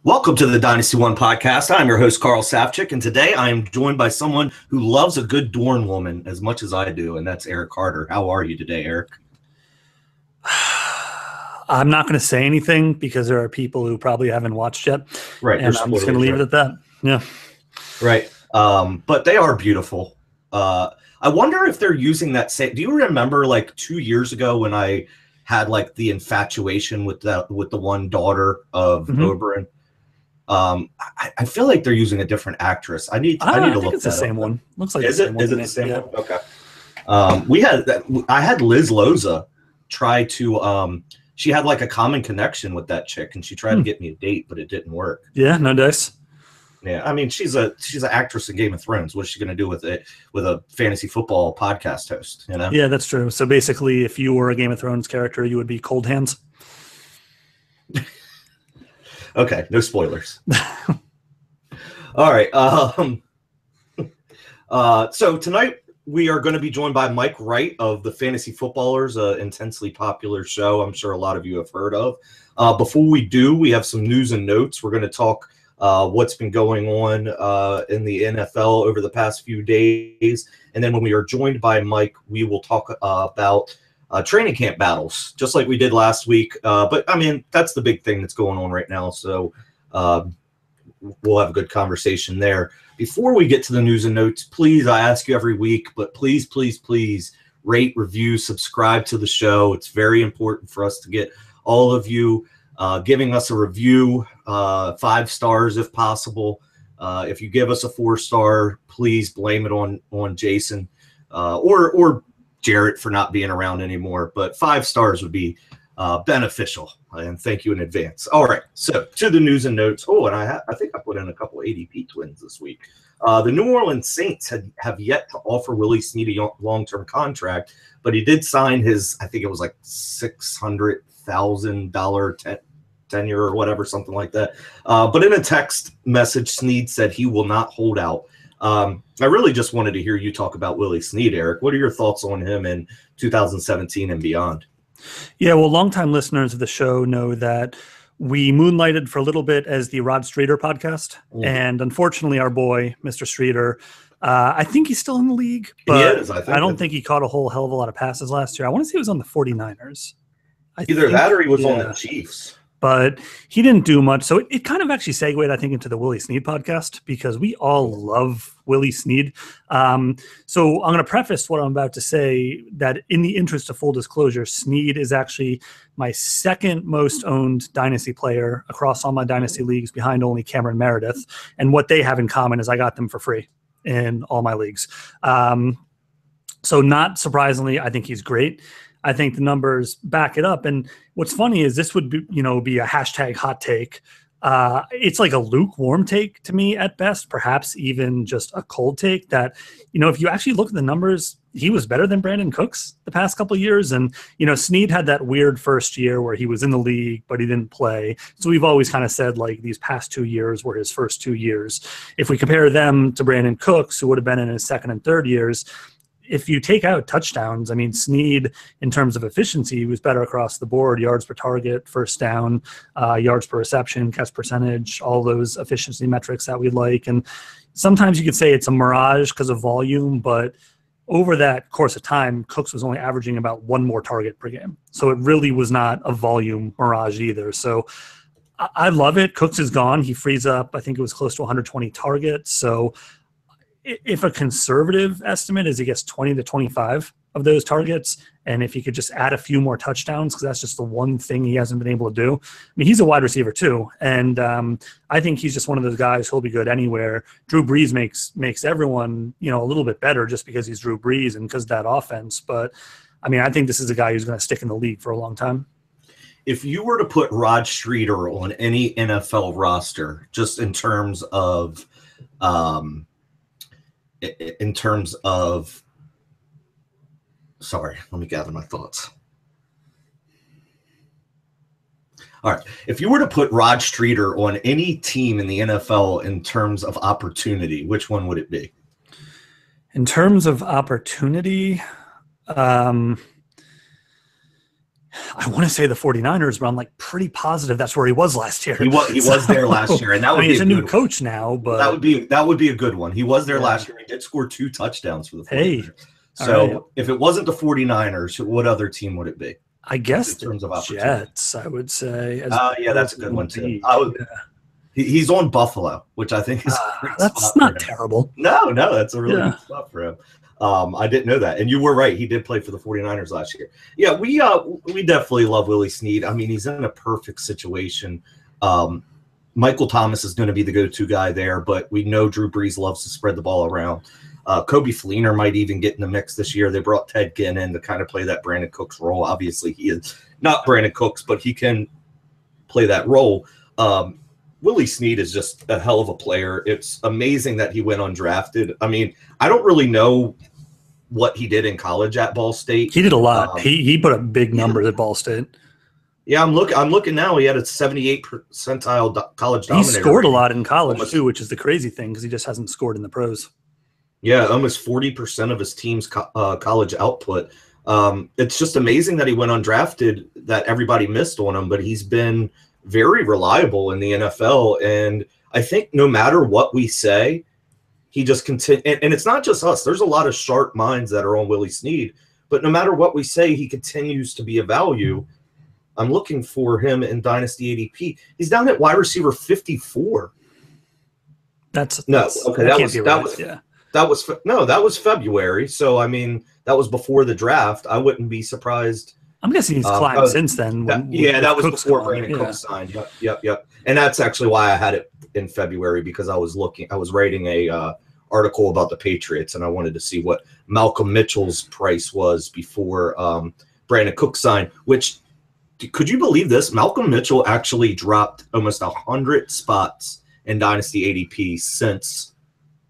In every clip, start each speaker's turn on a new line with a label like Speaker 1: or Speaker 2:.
Speaker 1: Welcome to the Dynasty One podcast. I'm your host, Carl Safchik, and today I am joined by someone who loves a good Dorn woman as much as I do, and that's Eric Carter. How are you today, Eric?
Speaker 2: I'm not going to say anything because there are people who probably haven't watched yet,
Speaker 1: Right,
Speaker 2: and I'm just going to leave it at that. Yeah.
Speaker 1: Right. But they are beautiful. I wonder if they're using that same. Do you remember like 2 years ago when I had like the infatuation with the one daughter of Oberyn? I feel like they're using a different actress. I need to look. I think
Speaker 2: it's the same one. Looks like
Speaker 1: is it the same one? Okay. I had Liz Loza try to. She had like a common connection with that chick, and she tried to get me a date, but it didn't work.
Speaker 2: Yeah, no dice.
Speaker 1: Yeah, I mean she's an actress in Game of Thrones. What's she going to do with a fantasy football podcast host? You know?
Speaker 2: Yeah, that's true. So basically, if you were a Game of Thrones character, you would be Cold Hands.
Speaker 1: Okay, no spoilers. All right. So tonight we are going to be joined by Mike Wright of the Fantasy Footballers, an intensely popular show I'm sure a lot of you have heard of. Before we do, we have some news and notes. We're going to talk what's been going on in the NFL over the past few days. And then when we are joined by Mike, we will talk about training camp battles, just like we did last week. But, I mean, that's the big thing that's going on right now. So we'll have a good conversation there. Before we get to the news and notes, please, I ask you every week, but please, please, please rate, review, subscribe to the show. It's very important for us to get all of you giving us a review, 5 stars if possible. If you give us a 4-star, please blame it on Jason or Jarrett for not being around anymore. But 5 stars would be beneficial, and thank you in advance. All right, so to the news and notes. Oh, and I think I put in a couple ADP twins this week. The New Orleans Saints have yet to offer Willie Snead a long-term contract, but he did sign his, I think it was like $600,000 tenure or whatever, something like that. But in a text message, Snead said he will not hold out. I really just wanted to hear you talk about Willie Snead, Eric. What are your thoughts on him in 2017 and beyond?
Speaker 2: Yeah, well, longtime listeners of the show know that we moonlighted for a little bit as the Rod Streeter podcast. And unfortunately, our boy, Mr. Streeter, I think he's still in the league, but
Speaker 1: he is, I
Speaker 2: don't think he caught a whole hell of a lot of passes last year. I want to say he was on the 49ers.
Speaker 1: Either that or he was on the Chiefs.
Speaker 2: But he didn't do much. So it kind of actually segued, I think, into the Willie Snead podcast because we all love Willie Snead. So I'm going to preface what I'm about to say that in the interest of full disclosure, Snead is actually my second most owned Dynasty player across all my Dynasty leagues behind only Cameron Meredith. And what they have in common is I got them for free in all my leagues. So not surprisingly, I think he's great. I think the numbers back it up. And what's funny is this would be, be a hashtag hot take. It's like a lukewarm take to me at best, perhaps even just a cold take that, if you actually look at the numbers, he was better than Brandon Cooks the past couple of years. And, Snead had that weird first year where he was in the league, but he didn't play. So we've always kind of said like these past 2 years were his first 2 years. If we compare them to Brandon Cooks, who would have been in his second and third years, if you take out touchdowns, I mean, Snead, in terms of efficiency, was better across the board, yards per target, first down, yards per reception, catch percentage, all those efficiency metrics that we like. And sometimes you could say it's a mirage because of volume, but over that course of time, Cooks was only averaging about 1 more target per game. So it really was not a volume mirage either. So I love it. Cooks is gone. He frees up, I think it was close to 120 targets. So if a conservative estimate is he gets 20 to 25 of those targets, and if he could just add a few more touchdowns, because that's just the one thing he hasn't been able to do. I mean, he's a wide receiver too, and I think he's just one of those guys who'll be good anywhere. Drew Brees makes everyone, a little bit better just because he's Drew Brees and because of that offense. But, I mean, I think this is a guy who's going to stick in the league for a long time.
Speaker 1: If you were to put Rod Streeter on any NFL roster, just in terms of sorry, let me gather my thoughts. All right. If you were to put Rod Streeter on any team in the NFL in terms of opportunity, which one would it be?
Speaker 2: In terms of opportunity, I want to say the 49ers, but I'm like pretty positive that's where he was last year.
Speaker 1: He was there last year, and that would be
Speaker 2: he's a new coach now, but
Speaker 1: that would be a good one. He was there last year. He did score 2 touchdowns for the 49ers.
Speaker 2: Hey,
Speaker 1: so if it wasn't the 49ers, what other team would it be?
Speaker 2: I guess
Speaker 1: in terms of
Speaker 2: Jets, I would say.
Speaker 1: Yeah, that's a good one too. He's on Buffalo, which I think is a great
Speaker 2: that's
Speaker 1: spot
Speaker 2: not
Speaker 1: for him.
Speaker 2: terrible.
Speaker 1: No, that's a really good spot for him. I didn't know that. And you were right. He did play for the 49ers last year. Yeah, we definitely love Willie Snead. I mean, he's in a perfect situation. Michael Thomas is going to be the go-to guy there, but we know Drew Brees loves to spread the ball around. Kobe Fleener might even get in the mix this year. They brought Ted Ginn in to kind of play that Brandon Cooks role. Obviously, he is not Brandon Cooks, but he can play that role. Willie Snead is just a hell of a player. It's amazing that he went undrafted. I mean, I don't really know what he did in college at Ball State.
Speaker 2: He did a lot. He put up big numbers at Ball State.
Speaker 1: Yeah, I'm looking now. He had a 78 percentile college dominator.
Speaker 2: He scored a lot in college too, which is the crazy thing because he just hasn't scored in the pros.
Speaker 1: Yeah, almost 40% of his team's college output. It's just amazing that he went undrafted, that everybody missed on him, but he's been very reliable in the NFL. And I think no matter what we say, he just continues. And it's not just us. There's a lot of sharp minds that are on Willie Snead, but no matter what we say, he continues to be a value. I'm looking for him in Dynasty ADP. He's down at wide receiver 54.
Speaker 2: That
Speaker 1: was February. So, I mean, that was before the draft. I wouldn't be surprised.
Speaker 2: I'm guessing he's climbed since then.
Speaker 1: That was before Brandon Cook signed. Yep. And that's actually why I had it in February, because I was writing a article about the Patriots, and I wanted to see what Malcolm Mitchell's price was before Brandon Cook signed, which, could you believe this? Malcolm Mitchell actually dropped almost 100 spots in Dynasty ADP since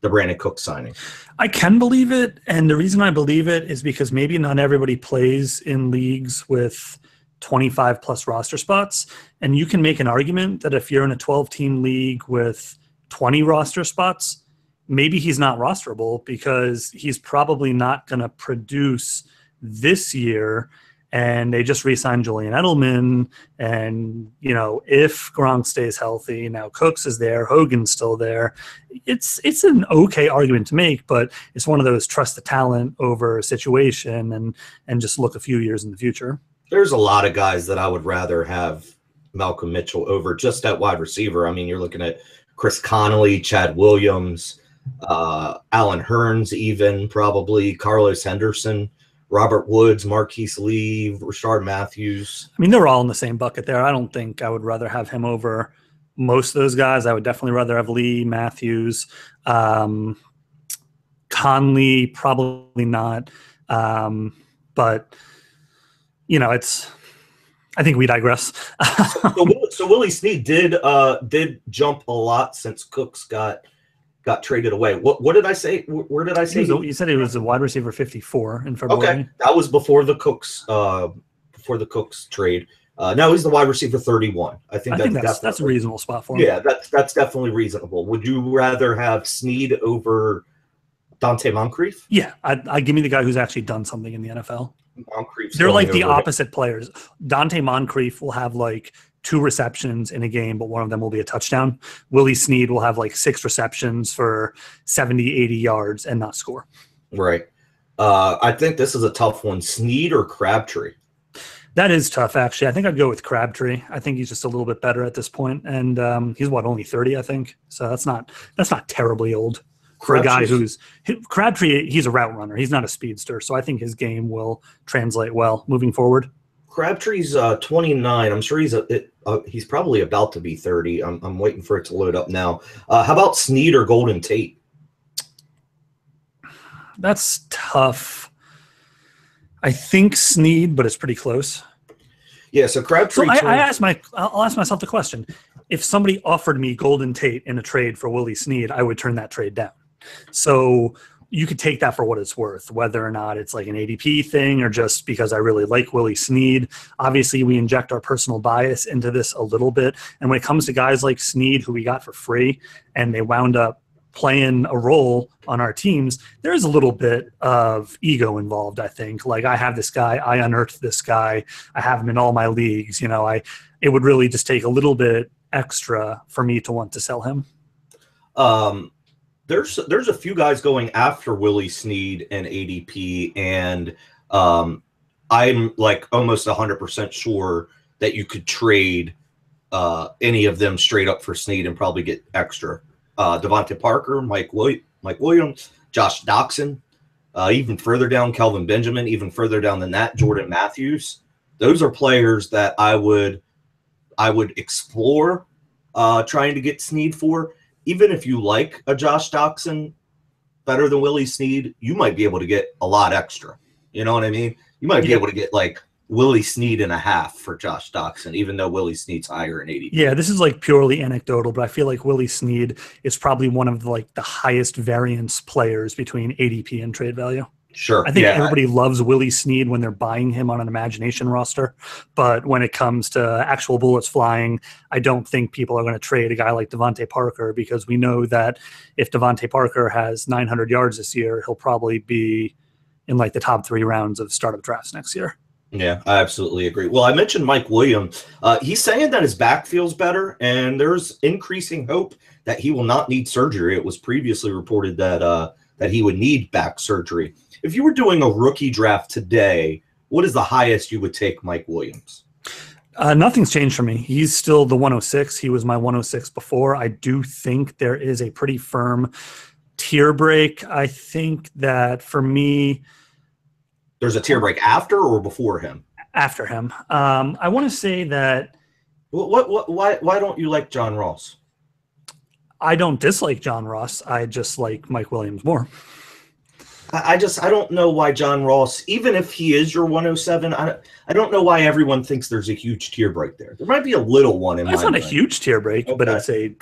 Speaker 1: the Brandon Cook signing.
Speaker 2: I can believe it, and the reason I believe it is because maybe not everybody plays in leagues with 25 plus roster spots, and you can make an argument that if you're in a 12-team league with 20 roster spots, maybe he's not rosterable because he's probably not going to produce this year. And they just re-signed Julian Edelman. And, if Gronk stays healthy, now Cooks is there, Hogan's still there. It's an okay argument to make, but it's one of those trust the talent over situation and just look a few years in the future.
Speaker 1: There's a lot of guys that I would rather have Malcolm Mitchell over just at wide receiver. I mean, you're looking at Chris Connolly, Chad Williams, Alan Hearns even, probably, Carlos Henderson, Robert Woods, Marquise Lee, Rashard Matthews.
Speaker 2: I mean, they're all in the same bucket there. I don't think I would rather have him over most of those guys. I would definitely rather have Lee, Matthews, Conley, probably not. But, I think we digress.
Speaker 1: so Willie Snead did jump a lot since Cooks got traded away. What did I say? Where did I say?
Speaker 2: You said he was a wide receiver 54 in February.
Speaker 1: Okay, that was before the Cooks trade. Now he's the wide receiver 31. I think that's
Speaker 2: a reasonable spot for him.
Speaker 1: Yeah, that's definitely reasonable. Would you rather have Snead over Dante Moncrief?
Speaker 2: Yeah, I give me the guy who's actually done something in the NFL.
Speaker 1: They're
Speaker 2: like the opposite players. Dante Moncrief will have like 2 receptions in a game, but one of them will be a touchdown. Willie Snead will have like 6 receptions for 70, 80 yards and not score.
Speaker 1: Right. I think this is a tough one. Snead or Crabtree?
Speaker 2: That is tough, actually. I think I'd go with Crabtree. I think he's just a little bit better at this point, and he's only 30, I think. So that's not terribly old for a guy who's Crabtree. He's a route runner. He's not a speedster, so I think his game will translate well moving forward.
Speaker 1: Crabtree's 29. I'm sure he's probably about to be 30. I'm waiting for it to load up now. How about Snead or Golden Tate?
Speaker 2: That's tough. I think Snead, but it's pretty close.
Speaker 1: Yeah, so Crabtree.
Speaker 2: So I'll ask myself the question: if somebody offered me Golden Tate in a trade for Willie Snead, I would turn that trade down. So you could take that for what it's worth, whether or not it's like an ADP thing or just because I really like Willie Snead. Obviously, we inject our personal bias into this a little bit. And when it comes to guys like Snead, who we got for free, and they wound up playing a role on our teams, there's a little bit of ego involved, I think. Like, I have this guy, I unearthed this guy, I have him in all my leagues. It would really just take a little bit extra for me to want to sell him.
Speaker 1: There's a few guys going after Willie Snead and ADP, and I'm like almost 100% sure that you could trade any of them straight up for Snead and probably get extra. Devontae Parker, Mike Williams, Josh Doxson, even further down, Kelvin Benjamin, even further down than that, Jordan Matthews. Those are players that I would explore trying to get Snead for. Even if you like a Josh Doxson better than Willie Snead, you might be able to get a lot extra. You know what I mean? You might be able to get like Willie Snead and a half for Josh Doxson, even though Willie Snead's higher in ADP.
Speaker 2: Yeah, this is like purely anecdotal, but I feel like Willie Snead is probably one of the highest variance players between ADP and trade value.
Speaker 1: Sure.
Speaker 2: I think everybody loves Willie Snead when they're buying him on an imagination roster. But when it comes to actual bullets flying, I don't think people are going to trade a guy like Devontae Parker, because we know that if Devontae Parker has 900 yards this year, he'll probably be in like the top 3 rounds of startup drafts next year.
Speaker 1: Yeah, I absolutely agree. Well, I mentioned Mike Williams. He's saying that his back feels better, and there's increasing hope that he will not need surgery. It was previously reported that he would need back surgery. If you were doing a rookie draft today, what is the highest you would take Mike Williams?
Speaker 2: Nothing's changed for me. He's still the 106. He was my 106 before. I do think there is a pretty firm tier break. I think that for me,
Speaker 1: there's a tier break after or before him?
Speaker 2: After him. I want to say that.
Speaker 1: Why don't you like John Ross?
Speaker 2: I don't dislike John Ross. I just like Mike Williams more.
Speaker 1: I don't know why John Ross, even if he is your 107, I don't know why everyone thinks there's a huge tier break there. There might be a little one in my mind.
Speaker 2: It's not a huge tier break, but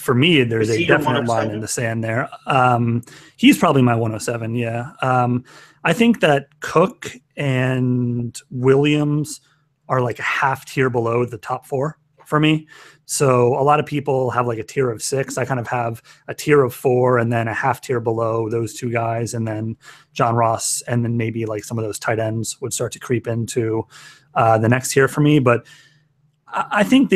Speaker 2: for me, there's a definite line in the sand there. He's probably my 107, yeah. I think that Cook and Williams are like a half tier below the top 4 for me. So a lot of people have like a tier of 6. I kind of have a tier of 4 and then a half tier below those 2 guys, and then John Ross, and then maybe like some of those tight ends would start to creep into the next tier for me. But I think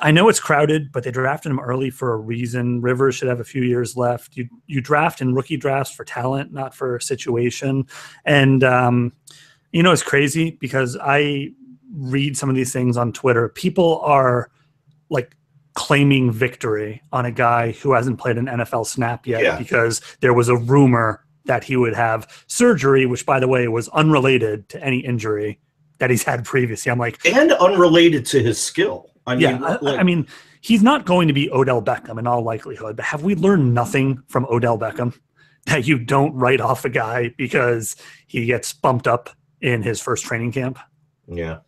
Speaker 2: I know it's crowded, but they drafted him early for a reason. Rivers should have a few years left. You draft in rookie drafts for talent, not for situation. And it's crazy because I read some of these things on Twitter. People are like claiming victory on a guy who hasn't played an NFL snap yet because there was a rumor that he would have surgery, which, by the way, was unrelated to any injury that he's had previously. I'm like,
Speaker 1: and unrelated to his skill. I
Speaker 2: mean, he's not going to be Odell Beckham in all likelihood, but have we learned nothing from Odell Beckham? That you don't write off a guy because he gets bumped up in his first training camp?
Speaker 1: Yeah.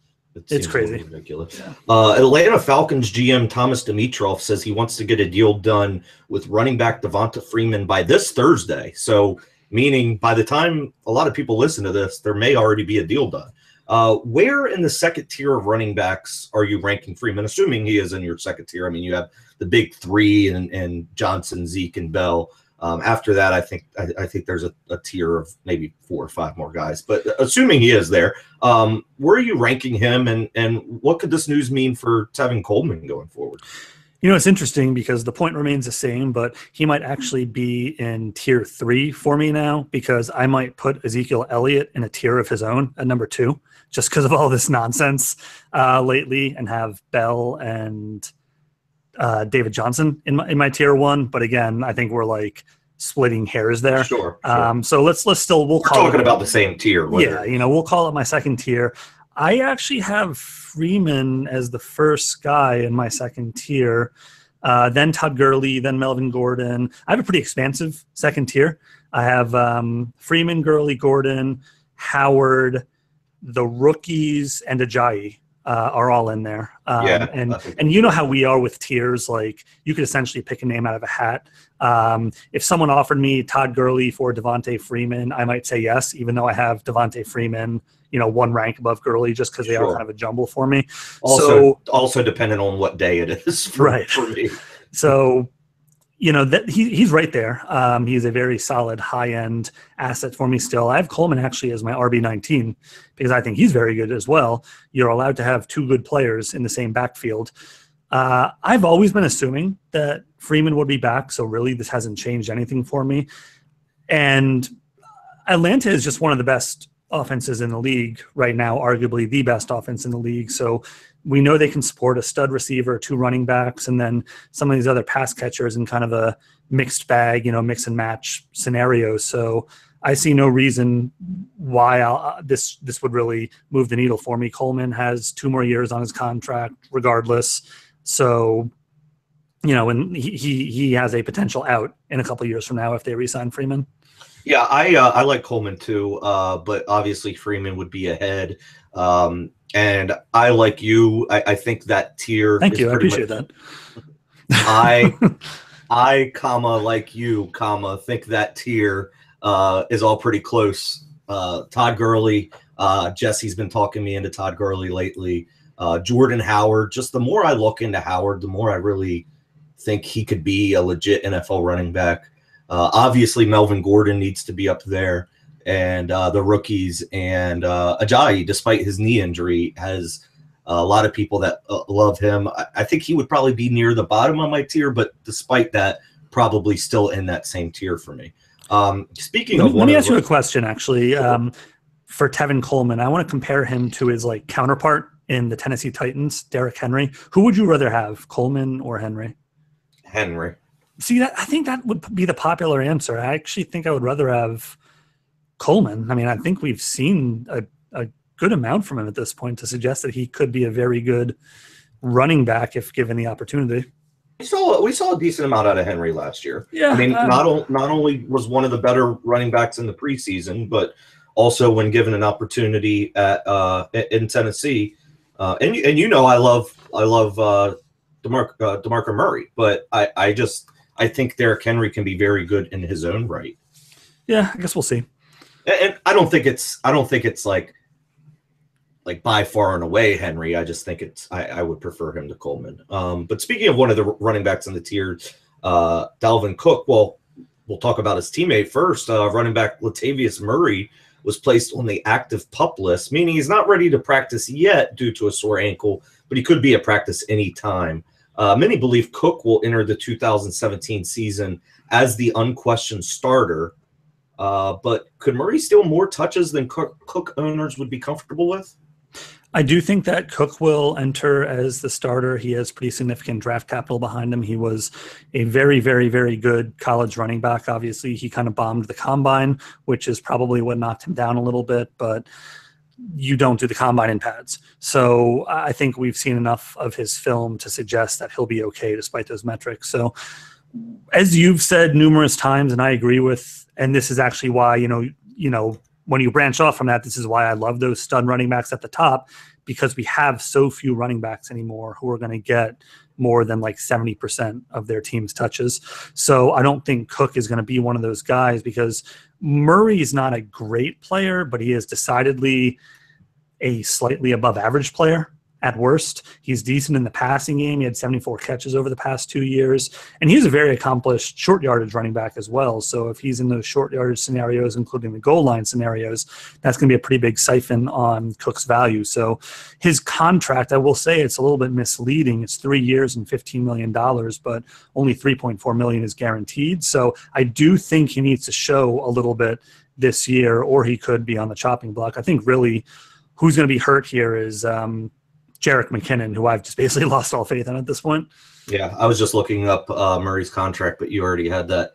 Speaker 2: It's crazy.
Speaker 1: Ridiculous. Yeah. Atlanta Falcons GM Thomas Dimitroff says he wants to get a deal done with running back Devonta Freeman by this Thursday. So, meaning by the time a lot of people listen to this, there may already be a deal done. Where in the second tier of running backs are you ranking Freeman? Assuming he is in your second tier. I mean, you have the big 3 and Johnson, Zeke, and Bell. After that, I think there's a tier of maybe 4 or 5 more guys. But assuming he is there, where are you ranking him, and what could this news mean for Tevin Coleman going forward?
Speaker 2: It's interesting because the point remains the same, but he might actually be in tier 3 for me now, because I might put Ezekiel Elliott in a tier of his own at number 2, just because of all this nonsense lately, and have Bell and David Johnson in my tier 1. But again, I think we're like splitting hairs there.
Speaker 1: Sure.
Speaker 2: So we're
Speaker 1: talking about the same tier.
Speaker 2: We'll call it my second tier. I actually have Freeman as the first guy in my second tier, then Todd Gurley, then Melvin Gordon. I have a pretty expansive second tier. I have Freeman, Gurley, Gordon, Howard, the rookies, and Ajayi. Are all in there. And you know how we are with tiers. Like, you could essentially pick a name out of a hat. If someone offered me Todd Gurley for Devontae Freeman, I might say yes, even though I have Devontae Freeman, 1 rank above Gurley, just because they are kind of a jumble for me.
Speaker 1: Also depending on what day it is for me.
Speaker 2: So, that he's right there. He's a very solid high-end asset for me still. I have Coleman actually as my RB19 because I think he's very good as well. You're allowed to have two good players in the same backfield. I've always been assuming that Freeman would be back, so really this hasn't changed anything for me. And Atlanta is just one of the best offenses in the league right now, arguably the best offense in the league. So we know they can support a stud receiver, two running backs, and then some of these other pass catchers in kind of a mixed bag, mix and match scenario. So I see no reason why this would really move the needle for me. Coleman has 2 more years on his contract regardless. So, and he has a potential out in a couple of years from now if they re-sign Freeman.
Speaker 1: Yeah, I like Coleman too, but obviously Freeman would be ahead. And I like you. I think that tier.
Speaker 2: Thank you. I appreciate that.
Speaker 1: Like you, think that tier is all pretty close. Todd Gurley, Jesse's been talking me into Todd Gurley lately. Jordan Howard. Just the more I look into Howard, the more I really think he could be a legit NFL running back. Obviously, Melvin Gordon needs to be up there, and the rookies and Ajayi, despite his knee injury, has a lot of people that love him. I think he would probably be near the bottom of my tier, but despite that, probably still in that same tier for me. Speaking of,
Speaker 2: let me ask you a question. Actually, for Tevin Coleman, I want to compare him to his counterpart in the Tennessee Titans, Derrick Henry. Who would you rather have, Coleman or Henry?
Speaker 1: Henry.
Speaker 2: See, I think that would be the popular answer. I actually think I would rather have Coleman. I mean, I think we've seen a good amount from him at this point to suggest that he could be a very good running back if given the opportunity.
Speaker 1: We saw a decent amount out of Henry last year.
Speaker 2: Yeah,
Speaker 1: I mean, not only was one of the better running backs in the preseason, but also when given an opportunity in Tennessee. And I love DeMarco Murray, but I think Derrick Henry can be very good in his own right.
Speaker 2: Yeah, I guess we'll see.
Speaker 1: And I don't think it's like by far and away Henry. I just think I would prefer him to Coleman. But speaking of one of the running backs in the tier, Dalvin Cook. Well, we'll talk about his teammate first. Running back Latavius Murray was placed on the active PUP list, meaning he's not ready to practice yet due to a sore ankle, but he could be at practice anytime. Many believe Cook will enter the 2017 season as the unquestioned starter. But could Murray steal more touches than Cook owners would be comfortable with?
Speaker 2: I do think that Cook will enter as the starter. He has pretty significant draft capital behind him. He was a very, very, very good college running back. Obviously, he kind of bombed the combine, which is probably what knocked him down a little bit, but you don't do the combine in pads. So I think we've seen enough of his film to suggest that he'll be okay despite those metrics. So as you've said numerous times, and I agree with, and this is actually why, when you branch off from that, this is why I love those stud running backs at the top, because we have so few running backs anymore who are going to get more than 70% of their team's touches. So I don't think Cook is going to be one of those guys, because Murray is not a great player, but he is decidedly a slightly above average player at worst. He's decent in the passing game. He had 74 catches over the past 2 years. And he's a very accomplished short yardage running back as well. So if he's in those short yardage scenarios, including the goal line scenarios, that's going to be a pretty big siphon on Cook's value. So his contract, I will say it's a little bit misleading. It's 3 years and $15 million, but only $3.4 million is guaranteed. So I do think he needs to show a little bit this year, or he could be on the chopping block. I think really who's going to be hurt here is Jerick McKinnon, who I've just basically lost all faith in at this point.
Speaker 1: Yeah, I was just looking up Murray's contract, but you already had that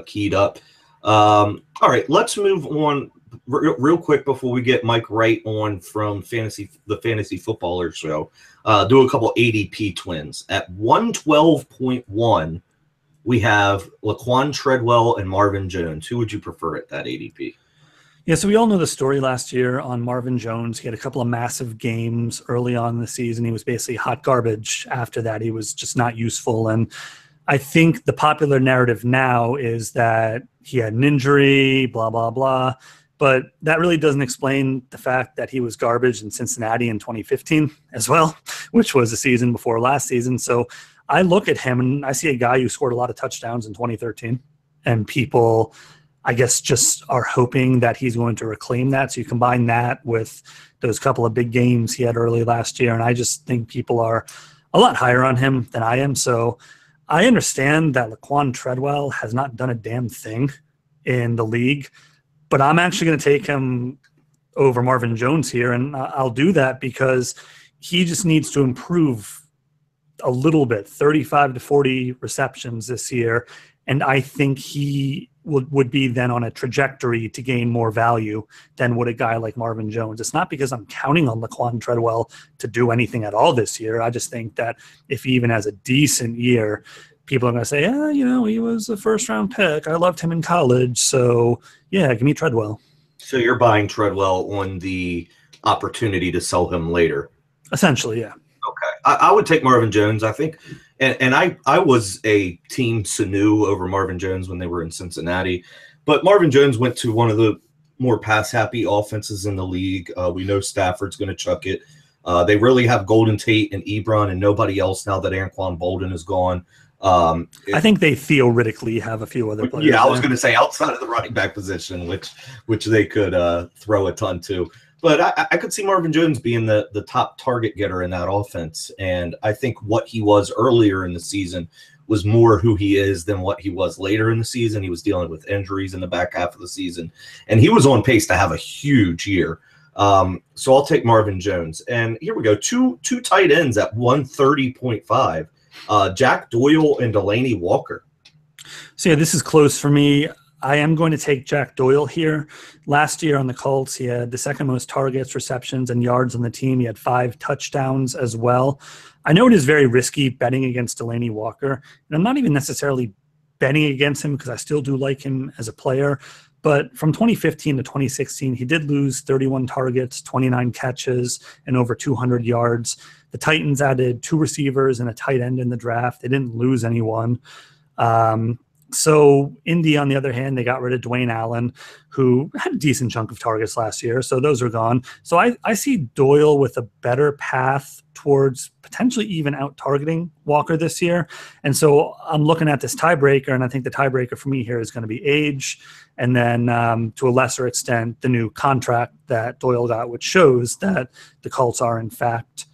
Speaker 1: keyed up. All right, let's move on real quick before we get Mike Wright on from the Fantasy Footballer Show. Do a couple ADP twins. At 112.1, we have Laquan Treadwell and Marvin Jones. Who would you prefer at that ADP?
Speaker 2: Yeah, so we all know the story last year on Marvin Jones. He had a couple of massive games early on in the season. He was basically hot garbage after that. He was just not useful. And I think the popular narrative now is that he had an injury, blah, blah, blah. But that really doesn't explain the fact that he was garbage in Cincinnati in 2015 as well, which was the season before last season. So I look at him and I see a guy who scored a lot of touchdowns in 2013, and people, I guess, just are hoping that he's going to reclaim that. So you combine that with those couple of big games he had early last year, and I just think people are a lot higher on him than I am. So I understand that Laquan Treadwell has not done a damn thing in the league, but I'm actually going to take him over Marvin Jones here, and I'll do that because he just needs to improve a little bit, 35 to 40 receptions this year, and I think he would be then on a trajectory to gain more value than would a guy like Marvin Jones. It's not because I'm counting on Laquan Treadwell to do anything at all this year. I just think that if he even has a decent year, people are going to say, yeah, he was a first-round pick. I loved him in college, so yeah, give me Treadwell.
Speaker 1: So you're buying Treadwell on the opportunity to sell him later?
Speaker 2: Essentially, yeah.
Speaker 1: Okay. I would take Marvin Jones, I think. And I was a team Sanu over Marvin Jones when they were in Cincinnati. But Marvin Jones went to one of the more pass-happy offenses in the league. We know Stafford's going to chuck it. They really have Golden Tate and Ebron and nobody else now that Anquan Bolden is gone.
Speaker 2: I think they theoretically have a few other players.
Speaker 1: Yeah, I was going to say outside of the running back position, which they could throw a ton to. But I could see Marvin Jones being the top target getter in that offense. And I think what he was earlier in the season was more who he is than what he was later in the season. He was dealing with injuries in the back half of the season. And he was on pace to have a huge year. So I'll take Marvin Jones. And here we go. Two tight ends at 130.5. Jack Doyle and Delaney Walker.
Speaker 2: So yeah, this is close for me. I am going to take Jack Doyle here. Last year on the Colts, he had the second most targets, receptions, and yards on the team. He had 5 touchdowns as well. I know it is very risky betting against Delaney Walker, and I'm not even necessarily betting against him because I still do like him as a player. But from 2015 to 2016, he did lose 31 targets, 29 catches, and over 200 yards. The Titans added 2 receivers and a tight end in the draft. They didn't lose anyone. So Indy, on the other hand, they got rid of Dwayne Allen, who had a decent chunk of targets last year. So those are gone. So I see Doyle with a better path towards potentially even out-targeting Walker this year. And so I'm looking at this tiebreaker, and I think the tiebreaker for me here is going to be age, and then to a lesser extent, the new contract that Doyle got, which shows that the Colts are, in fact,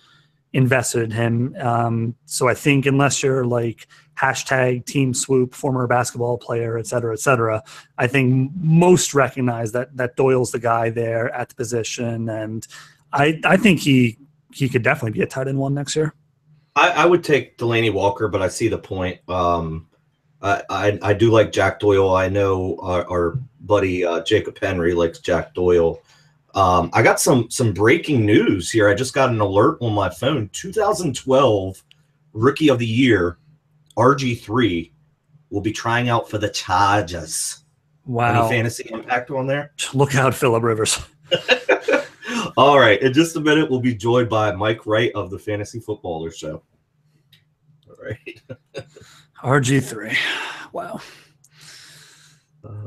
Speaker 2: invested in him. So I think unless you're like hashtag team swoop, former basketball player, et cetera, I think most recognize that Doyle's the guy there at the position. And I think he could definitely be a tight end 1 next year.
Speaker 1: I would take Delaney Walker, but I see the point. I do like Jack Doyle. I know our buddy Jacob Henry likes Jack Doyle. I got some breaking news here. I just got an alert on my phone. 2012 Rookie of the Year, RG3, will be trying out for the Chargers.
Speaker 2: Wow.
Speaker 1: Any fantasy impact on there?
Speaker 2: Look out, Phillip Rivers.
Speaker 1: All right. In just a minute, we'll be joined by Mike Wright of the Fantasy Footballer Show. All right.
Speaker 2: RG3. Wow.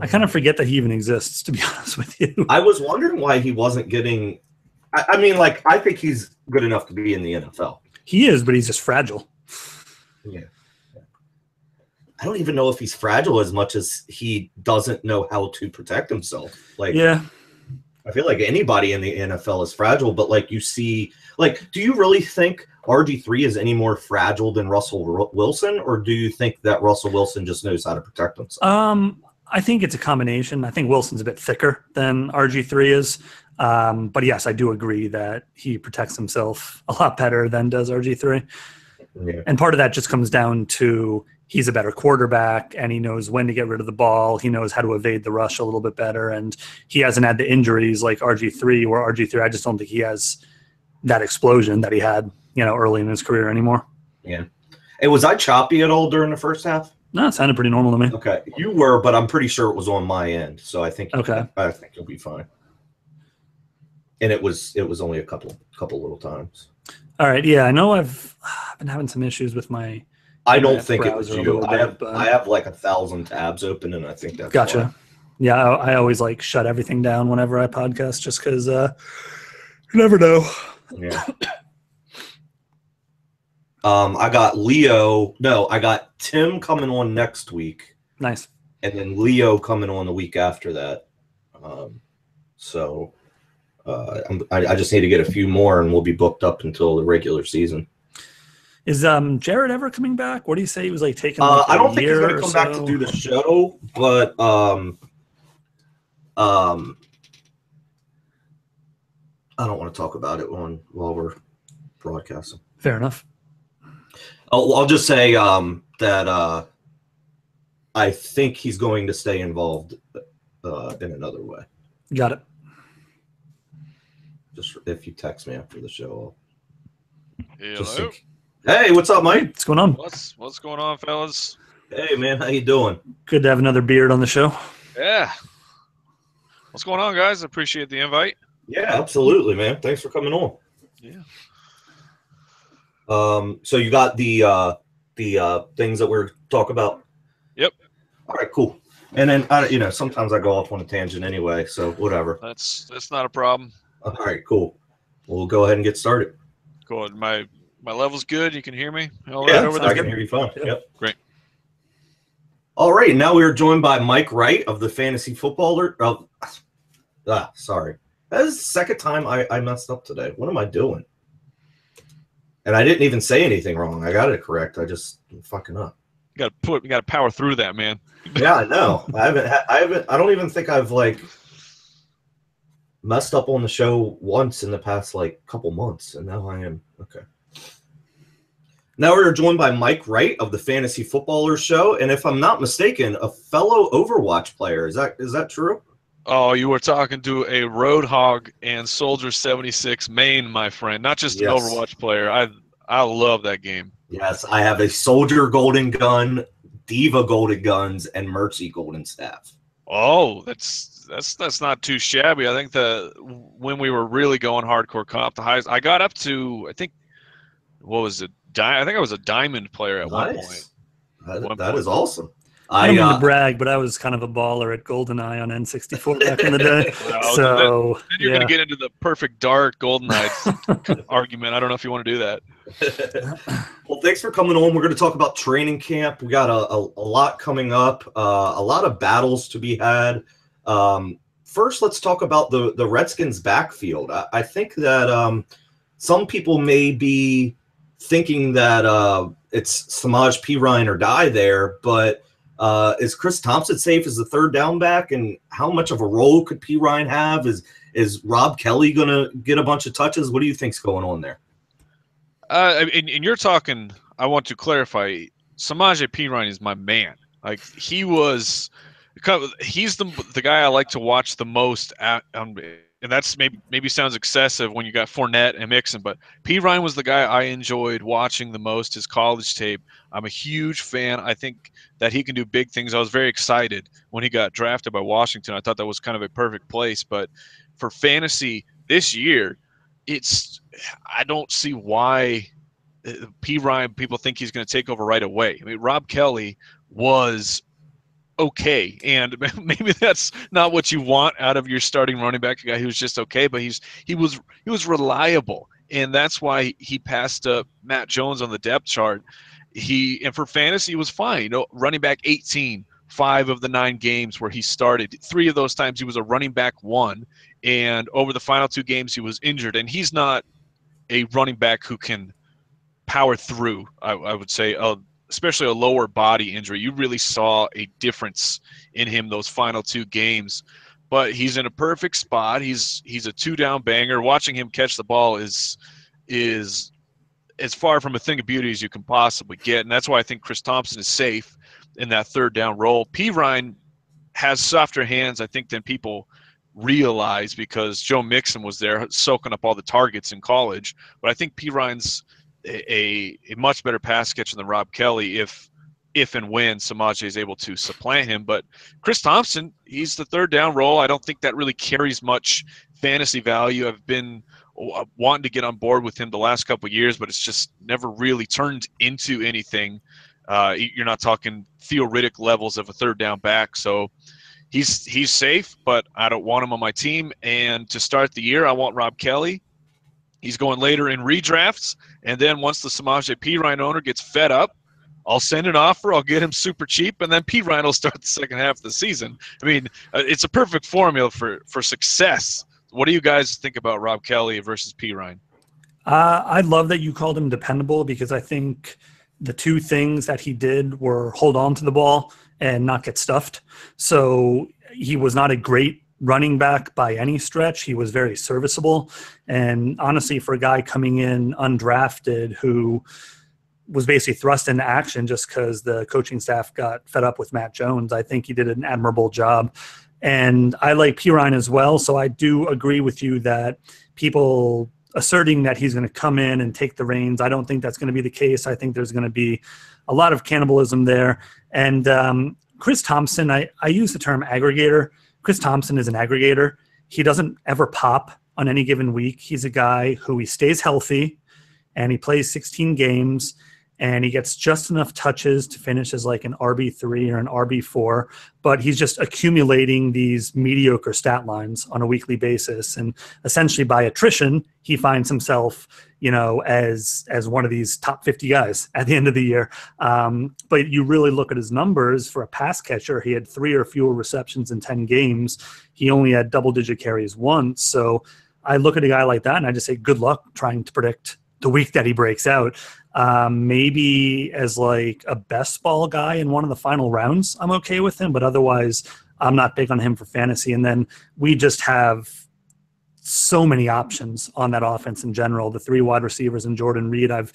Speaker 2: I kind of forget that he even exists, to be honest with you.
Speaker 1: I was wondering why he wasn't getting – I mean, like, I think he's good enough to be in the NFL.
Speaker 2: He is, but he's just fragile.
Speaker 1: Yeah. I don't even know if he's fragile as much as he doesn't know how to protect himself. Like,
Speaker 2: yeah.
Speaker 1: I feel like anybody in the NFL is fragile, but like you see – like, do you really think RG3 is any more fragile than Russell Wilson, or do you think that Russell Wilson just knows how to protect himself?
Speaker 2: I think it's a combination. I think Wilson's a bit thicker than RG3 is. But yes, I do agree that he protects himself a lot better than does RG3.
Speaker 1: Yeah.
Speaker 2: And part of that just comes down to he's a better quarterback and he knows when to get rid of the ball. He knows how to evade the rush a little bit better. And he hasn't had the injuries like RG3, where RG3, I just don't think he has that explosion that he had, early in his career anymore.
Speaker 1: Yeah. Hey, was I choppy at all during the first half?
Speaker 2: No, it sounded pretty normal to me.
Speaker 1: Okay. You were, but I'm pretty sure it was on my end. So I think you'll be fine. And it was only a couple little times.
Speaker 2: All right. Yeah, I know I've been having some issues with my
Speaker 1: I don't think it was you.
Speaker 2: Bit,
Speaker 1: I have like 1,000 tabs open, and I think that's
Speaker 2: gotcha.
Speaker 1: Why.
Speaker 2: Yeah, I always like shut everything down whenever I podcast just because you never know.
Speaker 1: Yeah. I got Leo. No, I got Tim coming on next week.
Speaker 2: Nice.
Speaker 1: And then Leo coming on the week after that. So I just need to get a few more, and we'll be booked up until the regular season.
Speaker 2: Is Jared ever coming back? What do you say he was like taking? Like
Speaker 1: I don't think he's going to come
Speaker 2: so?
Speaker 1: back to do the show, but I don't want to talk about it while we're broadcasting.
Speaker 2: Fair enough.
Speaker 1: I'll just say that I think he's going to stay involved in another way.
Speaker 2: Got it.
Speaker 1: Just if you text me after the show,
Speaker 3: Hello.
Speaker 1: Hey, what's up, Mike?
Speaker 2: What's going on?
Speaker 3: What's going on, fellas?
Speaker 1: Hey, man, how you doing?
Speaker 2: Good to have another beard on the show.
Speaker 3: Yeah. What's going on, guys? Appreciate the invite.
Speaker 1: Yeah, absolutely, man. Thanks for coming on.
Speaker 3: Yeah.
Speaker 1: So you got the things that we're talking about?
Speaker 3: Yep.
Speaker 1: All right, cool. And then sometimes I go off on a tangent anyway, so whatever.
Speaker 3: That's not a problem.
Speaker 1: All right, cool. We'll go ahead and get started.
Speaker 3: Good. My level's good. You can hear me? All
Speaker 1: Yeah,
Speaker 3: right over there?
Speaker 1: I can hear you fine. Yep.
Speaker 3: Great.
Speaker 1: All right, now we are joined by Mike Wright of the Fantasy Footballer. Sorry. That is the second time I messed up today. What am I doing? And I didn't even say anything wrong. I got it correct. I'm fucking up.
Speaker 3: You gotta power through that, man.
Speaker 1: Yeah, I know. I don't even think I've messed up on the show once in the past couple months, and now I am. Okay. Now we're joined by Mike Wright of the Fantasy Footballer Show, and if I'm not mistaken, a fellow Overwatch player. Is that true?
Speaker 3: Oh, you were talking to a Roadhog and Soldier 76 main, my friend. Not just an Overwatch player. I love that game.
Speaker 1: Yes, I have a Soldier Golden Gun, Diva Golden Guns, and Mercy Golden Staff.
Speaker 3: Oh, that's not too shabby. I think when we were really going hardcore comp, the highest I got up to, I think, what was it? I think I was a diamond player at one point.
Speaker 1: That is awesome.
Speaker 2: I don't mean to brag, but I was kind of a baller at GoldenEye on N64 back in the day. So
Speaker 3: then you're going to get into the perfect dark GoldenEye argument. I don't know if you want to do that.
Speaker 1: Well, thanks for coming on. We're going to talk about training camp. We got a lot coming up, a lot of battles to be had. First, let's talk about the Redskins' backfield. I think that some people may be thinking that it's Samaj P. Ryan or die there, but is Chris Thompson safe as the third down back, and how much of a role could P. Ryan have? Is Rob Kelly going to get a bunch of touches? What do you think's going on there?
Speaker 3: And you're talking, I want to clarify, Samaje Perine is my man. Like, he's the guy I like to watch the most and that's maybe sounds excessive when you got Fournette and Mixon, but Perine was the guy I enjoyed watching the most, his college tape. I'm a huge fan. I think that he can do big things. I was very excited when he got drafted by Washington. I thought that was kind of a perfect place. But for fantasy this year, I don't see why Perine people think he's going to take over right away. I mean, Rob Kelly was okay, and maybe that's not what you want out of your starting running back, a guy who's just okay, but he was reliable, and that's why he passed up Matt Jones on the depth chart. And for fantasy, he was fine. Running back 18, 5 of the 9 games where he started. 3 of those times he was a running back 1, and over the final 2 games he was injured, and he's not a running back who can power through, I would say, especially a lower body injury. You really saw a difference in him those final 2 games. But he's in a perfect spot. He's a 2-down banger. Watching him catch the ball is as far from a thing of beauty as you can possibly get. And that's why I think Chris Thompson is safe in that 3rd down role. Perine has softer hands, I think, than people realize, because Joe Mixon was there soaking up all the targets in college. But I think Perine's a much better pass catcher than Rob Kelly if and when Samaje is able to supplant him. But Chris Thompson, he's the 3rd down role. I don't think that really carries much fantasy value. I've been wanting to get on board with him the last couple of years, but it's just never really turned into anything. You're not talking theoretic levels of a 3rd down back. So he's safe, but I don't want him on my team. And to start the year, I want Rob Kelly. He's going later in redrafts, and then once the Samaje Perine owner gets fed up, I'll send an offer. I'll get him super cheap, and then Perine will start the second half of the season. I mean, it's a perfect formula for success. What do you guys think about Rob Kelly versus Perine?
Speaker 2: I love that you called him dependable, because I think the two things that he did were hold on to the ball and not get stuffed. So he was not a great running back by any stretch. He was very serviceable. And honestly, for a guy coming in undrafted who was basically thrust into action just because the coaching staff got fed up with Matt Jones, I think he did an admirable job. And I like Perine as well. So I do agree with you that people asserting that he's going to come in and take the reins, I don't think that's going to be the case. I think there's going to be a lot of cannibalism there. And Chris Thompson, I use the term aggregator. Chris Thompson is an aggregator. He doesn't ever pop on any given week. He's a guy who he stays healthy and he plays 16 games and he gets just enough touches to finish as like an RB3 or an RB4, but he's just accumulating these mediocre stat lines on a weekly basis. And essentially by attrition, he finds himself, as one of these top 50 guys at the end of the year. But you really look at his numbers for a pass catcher. He had 3 or fewer receptions in 10 games. He only had double-digit carries once. So I look at a guy like that and I just say, good luck trying to predict the week that he breaks out. Maybe as like a best ball guy in one of the final rounds, I'm okay with him, but otherwise I'm not big on him for fantasy. And then we just have so many options on that offense in general. The 3 wide receivers and Jordan Reed. I've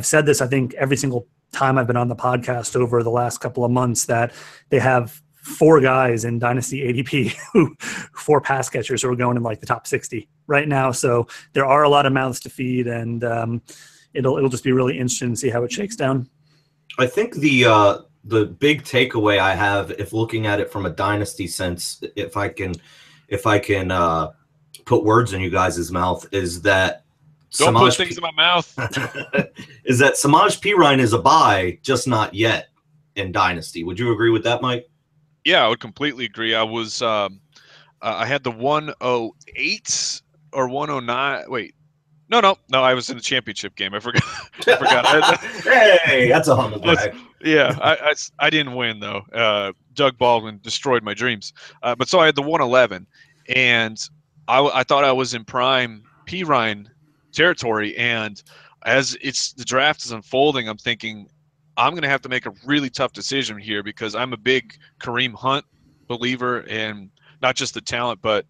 Speaker 2: said this, I think, every single time I've been on the podcast over the last couple of months, that they have 4 guys in Dynasty ADP, 4 pass catchers who are going in like the top 60 right now. So there are a lot of mouths to feed, and it'll just be really interesting to see how it shakes down.
Speaker 1: I think the big takeaway I have, if looking at it from a dynasty sense, if I can put words in you guys' mouth, is that
Speaker 3: don't put things in my mouth.
Speaker 1: Is that Samaje Perine is a buy, just not yet in dynasty. Would you agree with that, Mike?
Speaker 3: Yeah, I would completely agree. I was I had the 108 or 109. Wait. No. I was in the championship game. I forgot.
Speaker 1: Hey, that's a humble brag.
Speaker 3: Yeah, I didn't win though. Doug Baldwin destroyed my dreams. But so I had the 111, and I thought I was in prime Perine territory. And as the draft is unfolding, I'm thinking I'm going to have to make a really tough decision here, because I'm a big Kareem Hunt believer, and not just the talent, but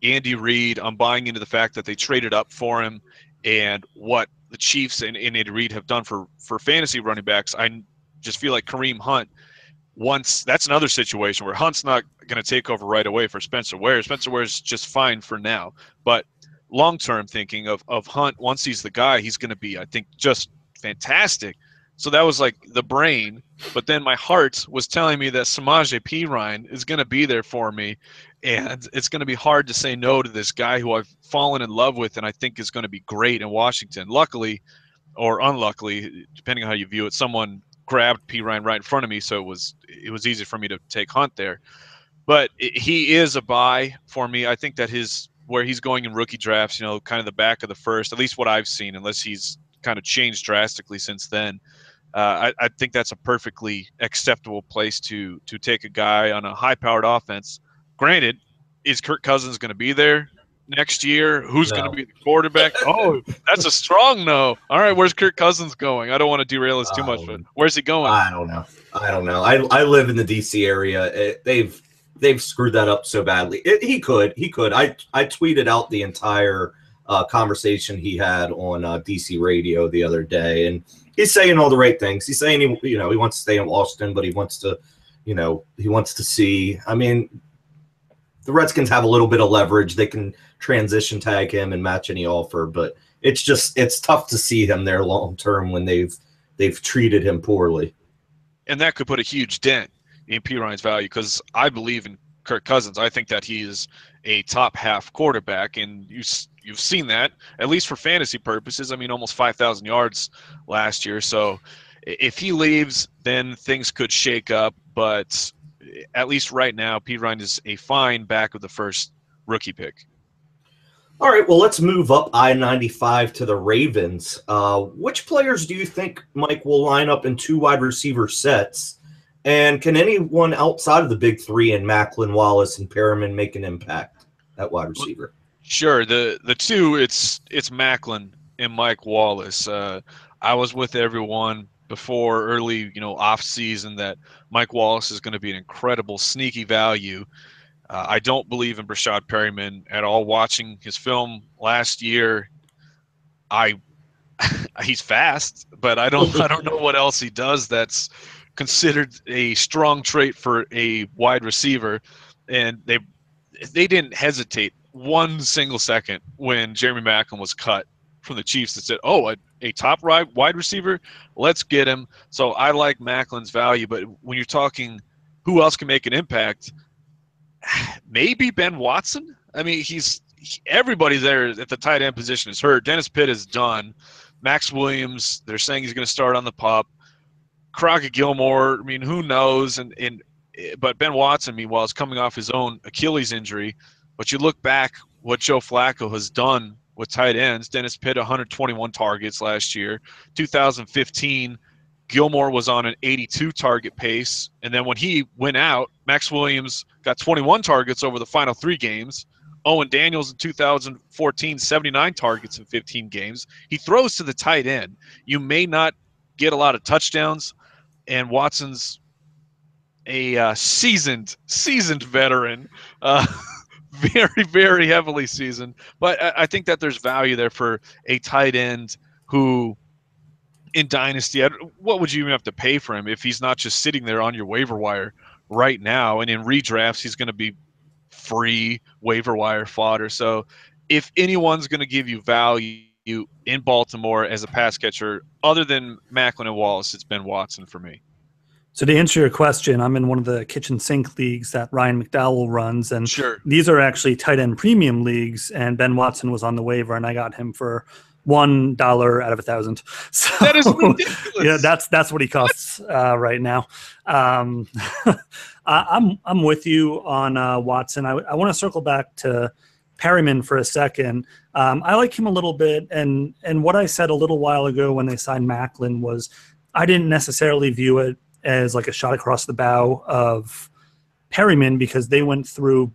Speaker 3: Andy Reid. I'm buying into the fact that they traded up for him, and what the Chiefs and Andy Reid have done for fantasy running backs. I just feel like Kareem Hunt, that's another situation where Hunt's not going to take over right away for Spencer Ware. Spencer Ware's just fine for now, but long-term thinking of Hunt, once he's the guy, he's going to be, I think, just fantastic. So that was like the brain, but then my heart was telling me that Samaje Perine is going to be there for me, and it's going to be hard to say no to this guy who I've fallen in love with and I think is going to be great in Washington. Luckily, or unluckily, depending on how you view it, someone grabbed Perine right in front of me, so it was easy for me to take Hunt there. But he is a buy for me. I think that where he's going in rookie drafts, kind of the back of the first, at least what I've seen, unless he's kind of changed drastically since then. I think that's a perfectly acceptable place to take a guy on a high-powered offense. Granted, is Kirk Cousins going to be there next year? Who's going to be the quarterback? Oh, that's a strong no. All right, where's Kirk Cousins going? I don't want to derail this too much, but where's he going?
Speaker 1: I don't know. I live in the DC area. They've screwed that up so badly. He could. I tweeted out the entire conversation he had on DC radio the other day, and he's saying all the right things. He's saying he wants to stay in Washington, but he wants to see. I mean, the Redskins have a little bit of leverage. They can transition tag him and match any offer, but it's tough to see him there long term when they've treated him poorly.
Speaker 3: And that could put a huge dent in Perine's value, because I believe in Kirk Cousins. I think that he is a top half quarterback, and you've seen that, at least for fantasy purposes. I mean, almost 5,000 yards last year. So if he leaves, then things could shake up. But at least right now, Perine is a fine back of the first rookie pick.
Speaker 1: All right, well, let's move up I-95 to the Ravens. Which players do you think, Mike, will line up in 2 wide receiver sets? And can anyone outside of the big three in Macklin, Wallace, and Perriman make an impact at wide receiver?
Speaker 3: Sure. The two, it's Macklin and Mike Wallace. I was with everyone before early, off season that Mike Wallace is going to be an incredible sneaky value. I don't believe in Brashad Perriman at all. Watching his film last year, he's fast, but I don't know what else he does that's considered a strong trait for a wide receiver. And they didn't hesitate one single second when Jeremy Macklin was cut from the Chiefs that said, "Oh, a top wide receiver, let's get him." So I like Macklin's value, but when you're talking who else can make an impact, maybe Ben Watson. I mean, everybody there at the tight end position is hurt. Dennis Pitt is done. Max Williams, they're saying he's going to start on the pup. Crockett Gilmore, I mean, who knows? But Ben Watson, meanwhile, is coming off his own Achilles injury. But you look back what Joe Flacco has done with tight ends. Dennis Pitt, 121 targets last year. 2015, Gilmore was on an 82 target pace. And then when he went out, Max Williams got 21 targets over the final 3 games. Owen Daniels in 2014, 79 targets in 15 games. He throws to the tight end. You may not get a lot of touchdowns, and Watson's a seasoned veteran, very, very heavily seasoned. But I think that there's value there for a tight end who, in Dynasty, what would you even have to pay for him if he's not just sitting there on your waiver wire right now? And in redrafts, he's going to be free waiver wire fodder. So if anyone's going to give you value in Baltimore as a pass catcher, other than Macklin and Wallace, it's Ben Watson for me.
Speaker 2: So to answer your question, I'm in one of the kitchen sink leagues that Ryan McDowell runs, and
Speaker 3: sure,
Speaker 2: these are actually tight end premium leagues, and Ben Watson was on the waiver, and I got him for $1 out of 1,000. So
Speaker 3: that is ridiculous.
Speaker 2: Yeah, that's what he costs right now. I'm with you on Watson. I want to circle back to Perriman for a second. I like him a little bit, and what I said a little while ago when they signed Macklin was I didn't necessarily view it as like a shot across the bow of Perriman because they went through,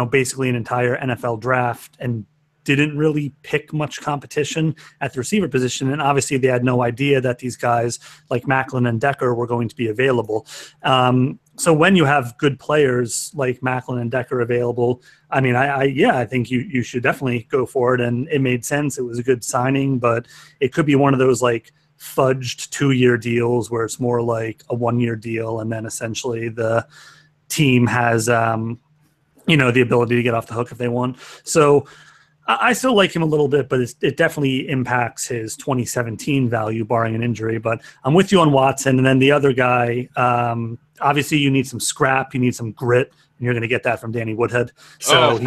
Speaker 2: basically an entire NFL draft and didn't really pick much competition at the receiver position. And obviously they had no idea that these guys like Macklin and Decker were going to be available. So when you have good players like Macklin and Decker available, I mean, I think you should definitely go for it. And it made sense. It was a good signing, but it could be one of those like fudged 2-year deals where it's more like a 1-year deal. And then essentially the team has, the ability to get off the hook if they want. So I still like him a little bit, but it definitely impacts his 2017 value, barring an injury. But I'm with you on Watson. And then the other guy, obviously you need some scrap, you need some grit, and you're going to get that from Danny Woodhead. So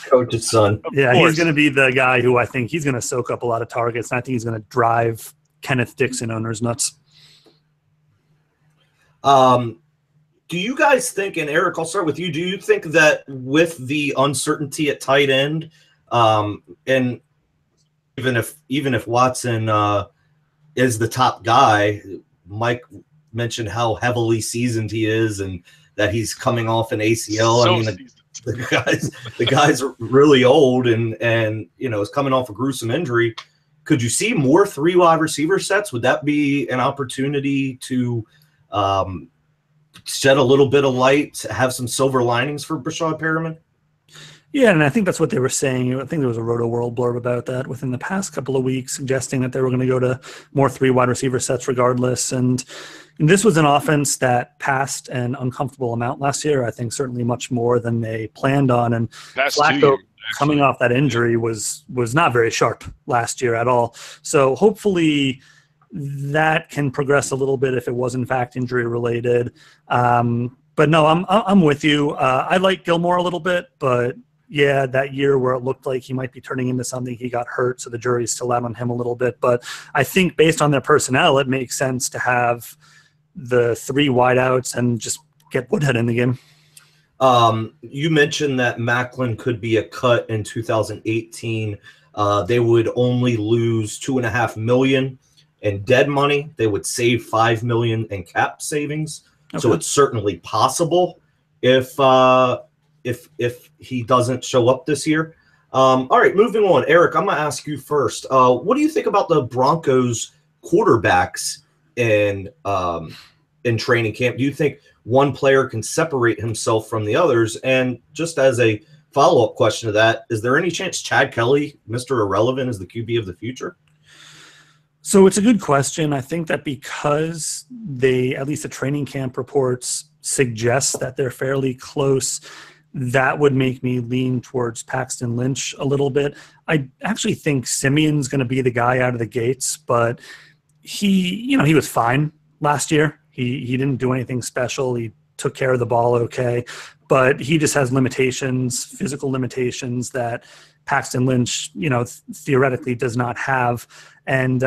Speaker 1: coach's son.
Speaker 2: Yeah, he's going to be the guy who I think he's going to soak up a lot of targets, and I think he's going to drive Kenneth Dixon owners nuts.
Speaker 1: Do you guys think, and Eric, I'll start with you, do you think that with the uncertainty at tight end, and even if Watson is the top guy, Mike mentioned how heavily seasoned he is and that he's coming off an ACL.
Speaker 3: So
Speaker 1: I mean, the guy's really old and is coming off a gruesome injury. Could you see more 3 wide receiver sets? Would that be an opportunity to shed a little bit of light, have some silver linings for Brashad Perriman?
Speaker 2: Yeah, and I think that's what they were saying. I think there was a Roto World blurb about that within the past couple of weeks, suggesting that they were going to go to more 3 wide receiver sets regardless. And this was an offense that passed an uncomfortable amount last year. I think certainly much more than they planned on. And Flacco, coming off that injury, was not very sharp last year at all. So hopefully that can progress a little bit if it was in fact injury related. But no, I'm with you. I like Gilmore a little bit, but yeah, that year where it looked like he might be turning into something, he got hurt, so the jury's still out on him a little bit. But I think based on their personnel, it makes sense to have the 3 wideouts and just get Woodhead in the game.
Speaker 1: You mentioned that Macklin could be a cut in 2018. They would only lose $2.5 million in dead money. They would save $5 million in cap savings. Okay. So it's certainly possible if he doesn't show up this year. All right, moving on. Eric, I'm going to ask you first. What do you think about the Broncos quarterbacks in training camp? Do you think one player can separate himself from the others? And just as a follow-up question to that, is there any chance Chad Kelly, Mr. Irrelevant, is the QB of the future?
Speaker 2: So it's a good question. I think that because at least the training camp reports suggest that they're fairly close, that would make me lean towards Paxton Lynch a little bit. I actually think Simeon's going to be the guy out of the gates, but he was fine last year. He didn't do anything special. He took care of the ball okay, but he just has limitations, physical limitations that Paxton Lynch, theoretically does not have. And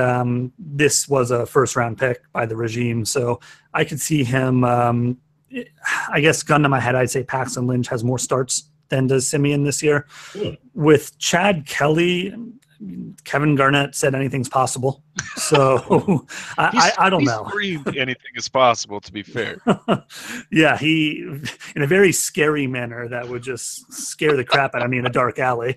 Speaker 2: this was a first-round pick by the regime, so I could see him. I guess, gun to my head, I'd say Paxton Lynch has more starts than does Simeon this year. With Chad Kelly, Kevin Garnett said anything's possible. So I don't know.
Speaker 3: Anything is possible, to be fair.
Speaker 2: Yeah, he, in a very scary manner that would just scare the crap out of me in a dark alley,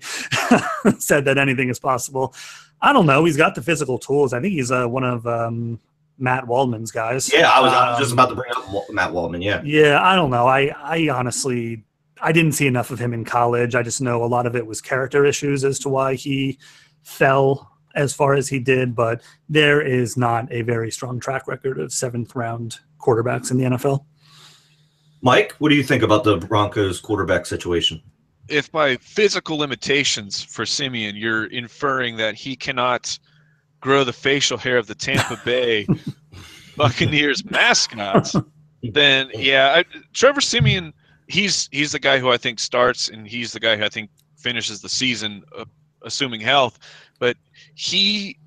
Speaker 2: said that anything is possible. I don't know. He's got the physical tools. I think he's one of Matt Waldman's guys.
Speaker 1: Yeah, I was just about to bring up Matt Waldman, yeah.
Speaker 2: Yeah, I don't know. I honestly – I didn't see enough of him in college. I just know a lot of it was character issues as to why he fell as far as he did, but there is not a very strong track record of seventh-round quarterbacks in the NFL.
Speaker 1: Mike, what do you think about the Broncos quarterback situation?
Speaker 3: If by physical limitations for Simeon, you're inferring that he cannot grow the facial hair of the Tampa Bay Buccaneers mascots, then, yeah, Trevor Simeon – He's the guy who I think starts, and he's the guy who I think finishes the season, assuming health. But he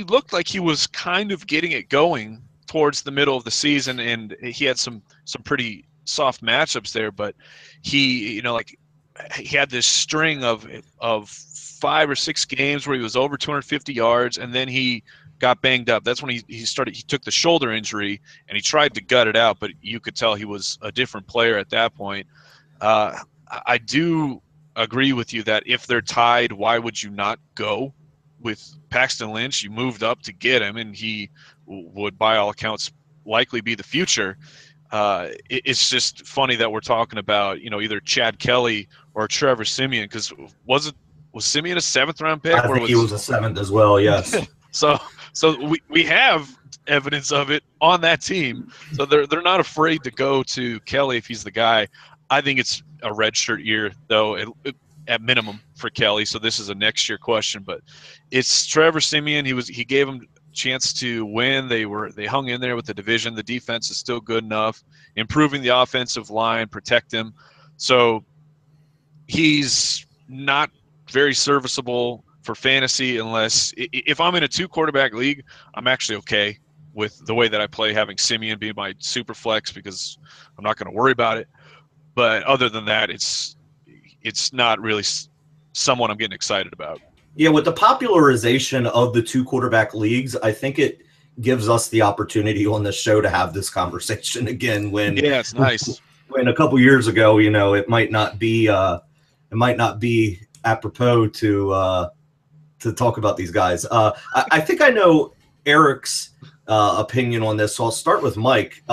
Speaker 3: looked like he was kind of getting it going towards the middle of the season, and he had some pretty soft matchups there. But he had this string of 5 or 6 games where he was over 250 yards, and then he got banged up. That's when he took the shoulder injury and he tried to gut it out, but you could tell he was a different player at that point. I do agree with you that if they're tied, why would you not go with Paxton Lynch? You moved up to get him, and he would, by all accounts, likely be the future. It's just funny that we're talking about, either Chad Kelly or Trevor Simeon, because was Simeon a 7th-round pick?
Speaker 1: I think he was a 7th as well, yes.
Speaker 3: So we have evidence of it on that team. So they're not afraid to go to Kelly if he's the guy. I think it's a redshirt year, though, at minimum for Kelly. So this is a next year question. But it's Trevor Simeon. He gave him a chance to win. They hung in there with the division. The defense is still good enough. Improving the offensive line, protect him. So he's not very serviceable for fantasy unless if I'm in a 2-quarterback league, I'm actually okay with the way that I play, having Simeon be my super flex because I'm not going to worry about it. But other than that, it's not really someone I'm getting excited about.
Speaker 1: Yeah, with the popularization of the 2-quarterback leagues, I think it gives us the opportunity on this show to have this conversation again.
Speaker 3: Yeah, it's nice.
Speaker 1: When a couple years ago, it might not be apropos to talk about these guys. I think I know Eric's opinion on this, so I'll start with Mike.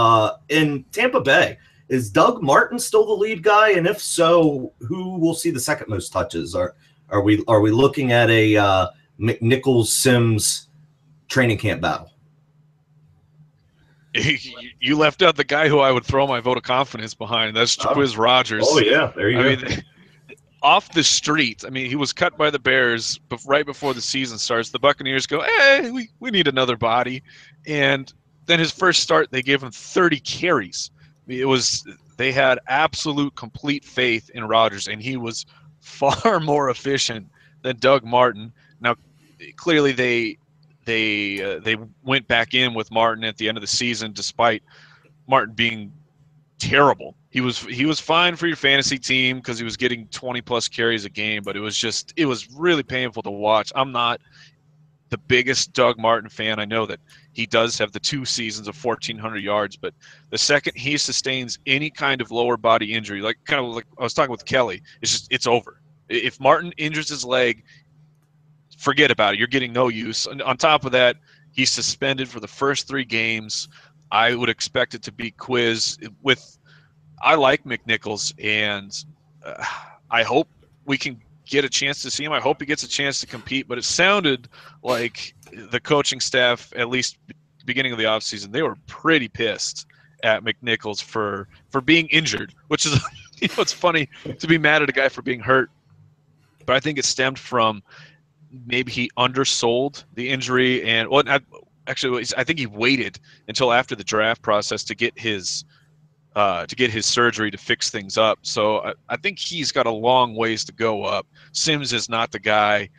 Speaker 1: In Tampa Bay, is Doug Martin still the lead guy? And if so, who will see the second most touches? Are we looking at a McNichols-Sims training camp battle?
Speaker 3: You left out the guy who I would throw my vote of confidence behind. That's Jaquiz Rodgers.
Speaker 1: Oh, yeah, there you go.
Speaker 3: Off the street, he was cut by the Bears right before the season starts. The Buccaneers go, hey, we need another body. And then his first start, they gave him 30 carries. They had absolute complete faith in Rodgers, and he was far more efficient than Doug Martin. Now, clearly they went back in with Martin at the end of the season, despite Martin being terrible. He was fine for your fantasy team because he was getting 20+ carries a game, but it was really painful to watch. I'm not the biggest Doug Martin fan. I know that he does have the 2 seasons of 1,400 yards, but the second he sustains any kind of lower body injury, like kind of like I was talking with Kelly, it's over. If Martin injures his leg, forget about it. You're getting no use. And on top of that, he's suspended for the first 3 games. I would expect it to be Quiz with. I like McNichols, and I hope we can get a chance to see him. I hope he gets a chance to compete, but it sounded like the coaching staff, at least beginning of the offseason, they were pretty pissed at McNichols for being injured, which is, it's funny to be mad at a guy for being hurt, but I think it stemmed from maybe he undersold the injury, and actually, I think he waited until after the draft process to get his surgery to fix things up. So I think he's got a long ways to go up. Sims is not the guy.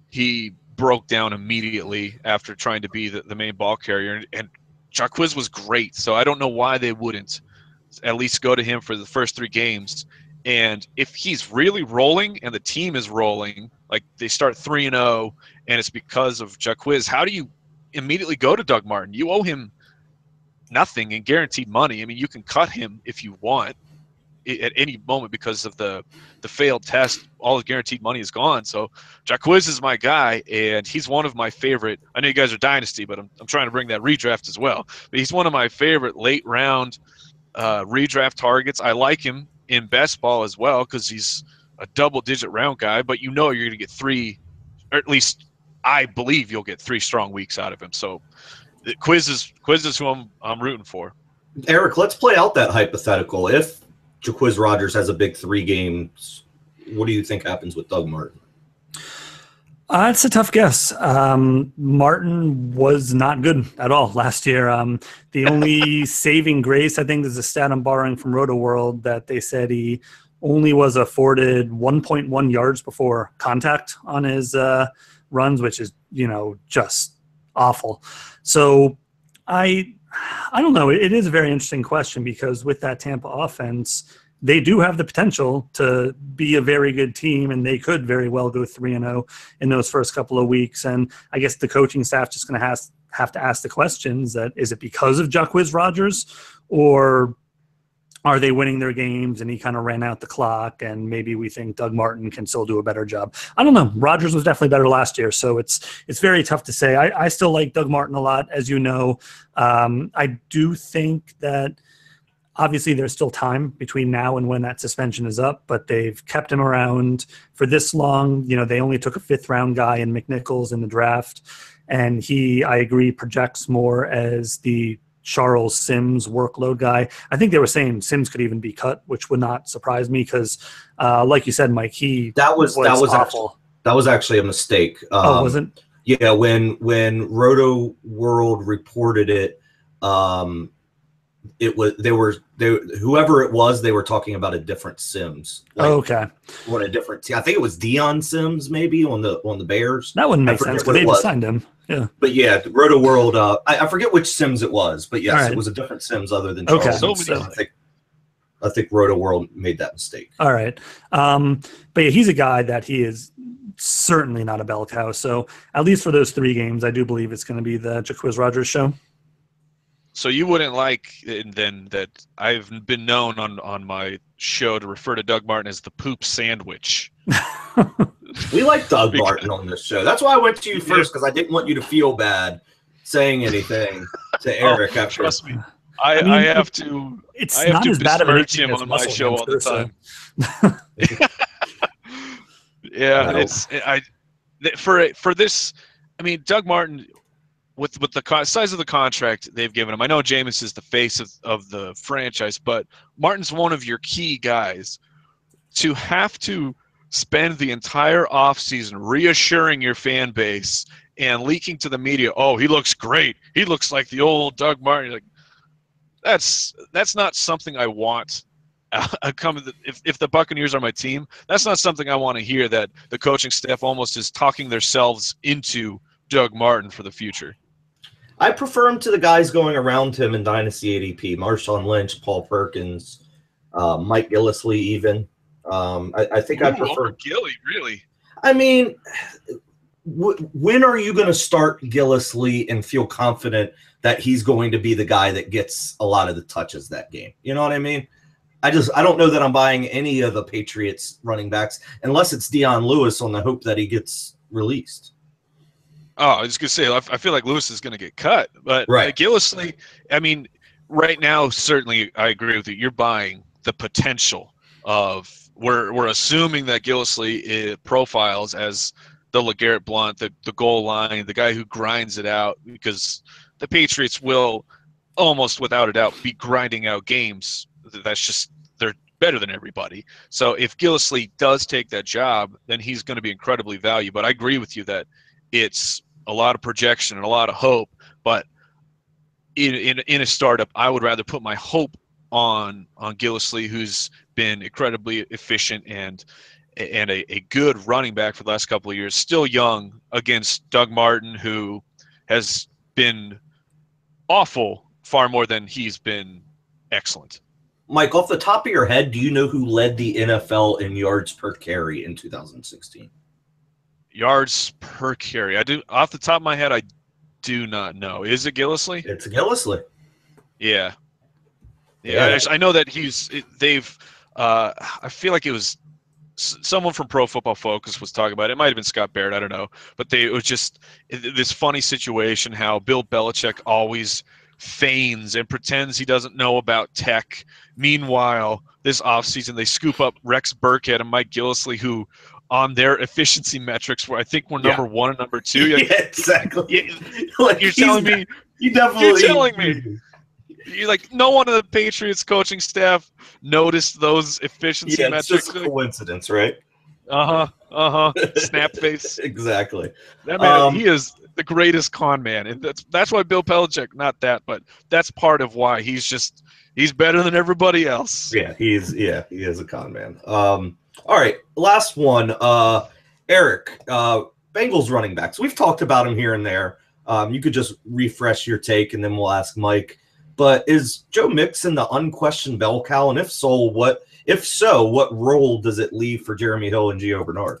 Speaker 3: He broke down immediately after trying to be the main ball carrier, and Jacquizz was great. So I don't know why they wouldn't at least go to him for the first 3 games. And if he's really rolling and the team is rolling, like they start 3-0 and it's because of Jacquizz, how do you immediately go to Doug Martin? You owe him nothing in guaranteed money. I mean, you can cut him if you want at any moment because of the failed test. All the guaranteed money is gone. So Jacquizz is my guy, and he's one of my favorite. I know you guys are Dynasty, but I'm trying to bring that redraft as well. But he's one of my favorite late round redraft targets. I like him in best ball as well because he's a double-digit round guy, but you know you're going to get 3, or at least I believe you'll get 3 strong weeks out of him. So Quiz is who I'm rooting for.
Speaker 1: Eric, let's play out that hypothetical. If Jacquizz Rodgers has a big 3 games, what do you think happens with Doug Martin?
Speaker 2: It's a tough guess. Martin was not good at all last year. The only saving grace, I think, is a stat I'm borrowing from Roto World that they said he only was afforded 1.1 yards before contact on his runs, which is, just awful. So I don't know. It is a very interesting question because with that Tampa offense, they do have the potential to be a very good team, and they could very well go 3-0 in those first couple of weeks. And I guess the coaching staff just going to have to ask the questions: that is it because of Jacquizz Rodgers, or are they winning their games and he kind of ran out the clock, and maybe we think Doug Martin can still do a better job? I don't know. Rodgers was definitely better last year, so it's very tough to say. I still like Doug Martin a lot, as you know. I do think that obviously there's still time between now and when that suspension is up, but they've kept him around for this long. They only took a 5th-round guy in McNichols in the draft, and he, I agree, projects more as the Charles Sims workload guy. I think they were saying Sims could even be cut, which would not surprise me because, like you said, Mike, that was awful.
Speaker 1: That was actually a mistake.
Speaker 2: Wasn't?
Speaker 1: Yeah, when Roto World reported it, whoever it was, they were talking about a different Sims.
Speaker 2: Okay.
Speaker 1: What a different I think it was Deion Sims maybe on the Bears.
Speaker 2: That wouldn't make sense because they just signed him. Yeah.
Speaker 1: But yeah, Roto World, I forget which Sims it was, but yes, It was a different Sims other than Charles.
Speaker 2: Okay.
Speaker 1: I think Roto World made that mistake.
Speaker 2: All right. But yeah, he's a guy that he is certainly not a bell cow. So at least for those 3 games, I do believe it's going to be the Jacquizz Rodgers show.
Speaker 3: So you wouldn't like then that I've been known on my show to refer to Doug Martin as the poop sandwich.
Speaker 1: We like Doug Martin on this show. That's why I went to you first, because I didn't want you to feel bad saying anything to Eric.
Speaker 3: Trust me. I have to. I have to besmirch him on my show all the time. Yeah, for this. I mean, Doug Martin, with the size of the contract they've given him. I know Jameis is the face of the franchise, but Martin's one of your key guys. To have to spend the entire offseason reassuring your fan base and leaking to the media, oh, he looks great. He looks like the old Doug Martin. Like, that's not something I want. If the Buccaneers are my team, that's not something I want to hear, that the coaching staff almost is talking themselves into Doug Martin for the future.
Speaker 1: I prefer him to the guys going around him in Dynasty ADP: Marshawn Lynch, Paul Perkins, Mike Gillislee, even. I think I prefer
Speaker 3: over Gilly, really.
Speaker 1: I mean, when are you going to start Gillislee and feel confident that he's going to be the guy that gets a lot of the touches that game? You know what I mean? I don't know that I'm buying any of the Patriots running backs unless it's Dion Lewis on the hope that he gets released.
Speaker 3: Oh, I was going to say, I feel like Lewis is going to get cut. But
Speaker 1: Right.
Speaker 3: Gillislee, I mean, right now, certainly I agree with you. You're buying the potential of we're assuming that Gillislee profiles as the LeGarrette Blount, the goal line, the guy who grinds it out, because the Patriots will almost without a doubt be grinding out games. That's just they're better than everybody. So if Gillislee does take that job, then he's going to be incredibly valuable. But I agree with you that it's a lot of projection and a lot of hope. But in a startup, I would rather put my hope on Gillislee, who's been incredibly efficient and a good running back for the last couple of years, still young, against Doug Martin, who has been awful far more than he's been excellent.
Speaker 1: Mike, off the top of your head, do you know who led the NFL in yards per carry in 2016?
Speaker 3: Yards per carry. I do off the top of my head. I do not know. Is it Gillislee?
Speaker 1: It's Gillislee.
Speaker 3: Yeah.
Speaker 1: Yeah.
Speaker 3: I know that they've. I feel like it was someone from Pro Football Focus was talking about it. It might have been Scott Barrett. I don't know. But it was just this funny situation how Bill Belichick always feigns and pretends he doesn't know about tech. Meanwhile, this offseason, they scoop up Rex Burkhead and Mike Gillislee, who on their efficiency metrics where I think we're number one and number two.
Speaker 1: Yeah, exactly.
Speaker 3: You're telling me.
Speaker 1: You definitely.
Speaker 3: You're telling me. You're like, no one of the Patriots coaching staff noticed those efficiency metrics.
Speaker 1: It's just a coincidence, right?
Speaker 3: Snap face.
Speaker 1: Exactly.
Speaker 3: That man, he is the greatest con man, and that's why Bill Belichick. Not that, but that's part of why he's better than everybody else.
Speaker 1: Yeah, he is a con man. All right, last one. Eric, Bengals running backs. We've talked about him here and there. You could just refresh your take, and then we'll ask Mike. But is Joe Mixon the unquestioned bell cow? And if so, what role does it leave for Jeremy Hill and Gio Bernard?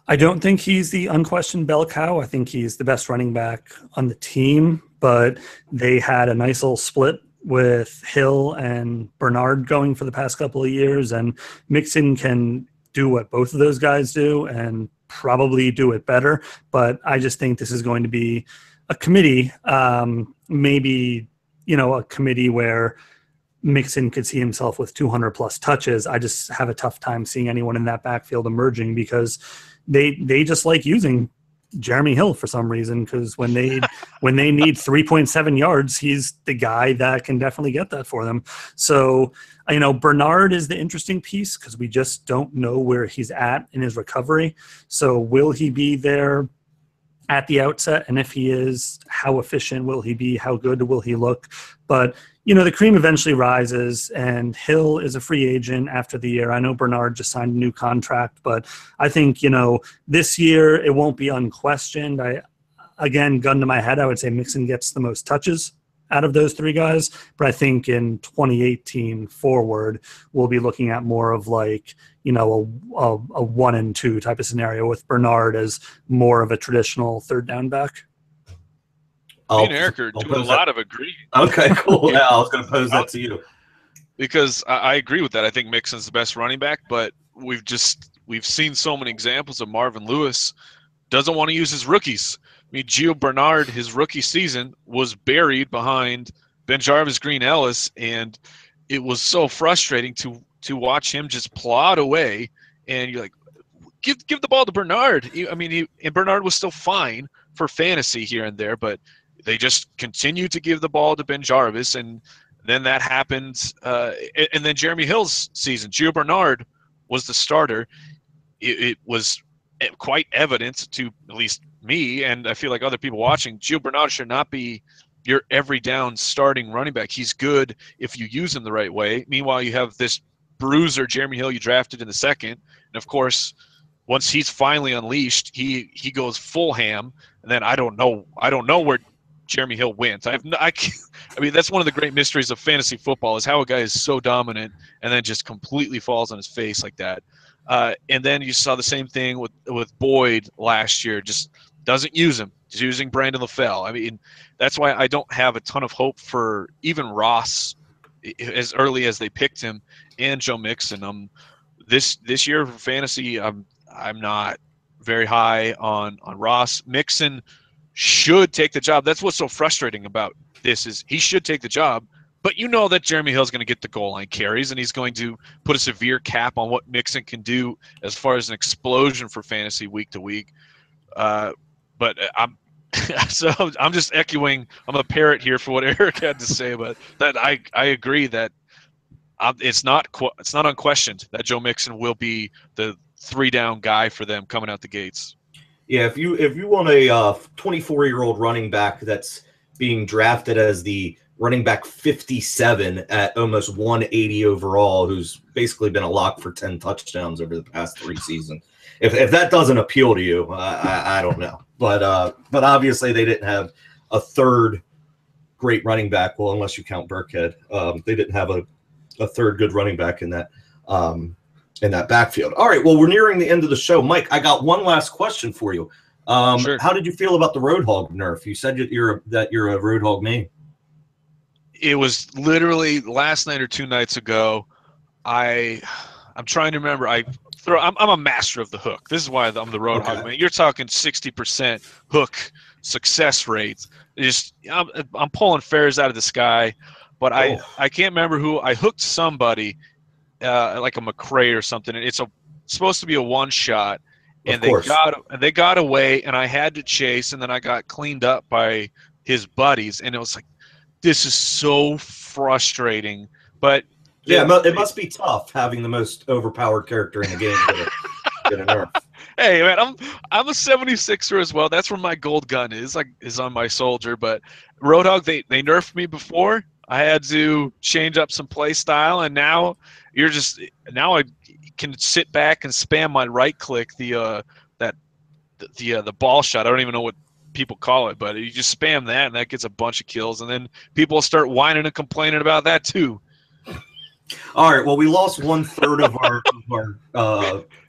Speaker 2: I don't think he's the unquestioned bell cow. I think he's the best running back on the team, but they had a nice little split with Hill and Bernard going for the past couple of years, and Mixon can do what both of those guys do and probably do it better. But I just think this is going to be a committee, maybe, a committee where Mixon could see himself with 200 plus touches. I just have a tough time seeing anyone in that backfield emerging because they just like using Jeremy Hill for some reason, because when they need 3.7 yards, he's the guy that can definitely get that for them. So, Bernard is the interesting piece because we just don't know where he's at in his recovery. So will he be there at the outset? And if he is, how efficient will he be? How good will he look? But, the cream eventually rises, and Hill is a free agent after the year. I know Bernard just signed a new contract, but I think, this year it won't be unquestioned. Again, gun to my head, I would say Mixon gets the most touches out of those three guys. But I think in 2018 forward, we'll be looking at more of like, a 1 and 2 type of scenario with Bernard as more of a traditional third down back.
Speaker 3: Me and Eric are doing a lot of agreeing.
Speaker 1: Okay, cool. Yeah, I was going to pose that to you.
Speaker 3: Because I agree with that. I think Mixon's the best running back, but we've seen so many examples of Marvin Lewis doesn't want to use his rookies. I mean, Gio Bernard, his rookie season, was buried behind BenJarvus Green-Ellis, and it was so frustrating to watch him just plod away. And you're like, give the ball to Bernard. And Bernard was still fine for fantasy here and there, but they just continued to give the ball to BenJarvus, and then that happened. And then Jeremy Hill's season, Gio Bernard was the starter. It was quite evident to at least me, and I feel like other people watching, Gio Bernard should not be your every down starting running back. He's good if you use him the right way. Meanwhile, you have this bruiser, Jeremy Hill, you drafted in the second. And, of course, once he's finally unleashed, he goes full ham. And then I don't know where Jeremy Hill wins. I mean, that's one of the great mysteries of fantasy football is how a guy is so dominant and then just completely falls on his face like that. And then you saw the same thing with Boyd last year. Just doesn't use him. He's using Brandon LaFell. I mean, that's why I don't have a ton of hope for even Ross as early as they picked him and Joe Mixon. This year for fantasy, I'm not very high on Ross. Mixon should take the job. That's what's so frustrating about this is he should take the job, but you know that Jeremy Hill's going to get the goal line carries, and he's going to put a severe cap on what Mixon can do as far as an explosion for fantasy week to week. But I'm just echoing. I'm a parrot here for what Eric had to say, but that I agree that it's not unquestioned that Joe Mixon will be the 3-down guy for them coming out the gates.
Speaker 1: Yeah, if you want a 24-year-old running back that's being drafted as the running back 57 at almost 180 overall, who's basically been a lock for 10 touchdowns over the past 3 seasons, if that doesn't appeal to you, I don't know. But obviously they didn't have a third great running back. Well, unless you count Burkhead, they didn't have a third good running back in that backfield. All right, well, we're nearing the end of the show. Mike, I got one last question for you.
Speaker 3: Sure.
Speaker 1: How did you feel about the Roadhog nerf? You said that you're a Roadhog main.
Speaker 3: It was literally last night or 2 nights ago. I'm trying to remember. I'm a master of the hook. This is why I'm the Roadhog man. You're talking 60% hook success rate. I'm pulling fares out of the sky, but I can't remember who I hooked. Somebody. Like a McRae or something, and it's supposed to be a one shot, and they got away, and I had to chase, and then I got cleaned up by his buddies, and it was like, this is so frustrating. But
Speaker 1: yeah, it must be tough having the most overpowered character in the game to get a nerf.
Speaker 3: Hey man, I'm a 76er as well. That's where my gold gun is on my soldier. But Roadhog, they nerfed me before. I had to change up some play style, and now I can sit back and spam my right click the ball shot. I don't even know what people call it, but you just spam that, and that gets a bunch of kills, and then people start whining and complaining about that too.
Speaker 1: All right, well, we lost 1/3 of our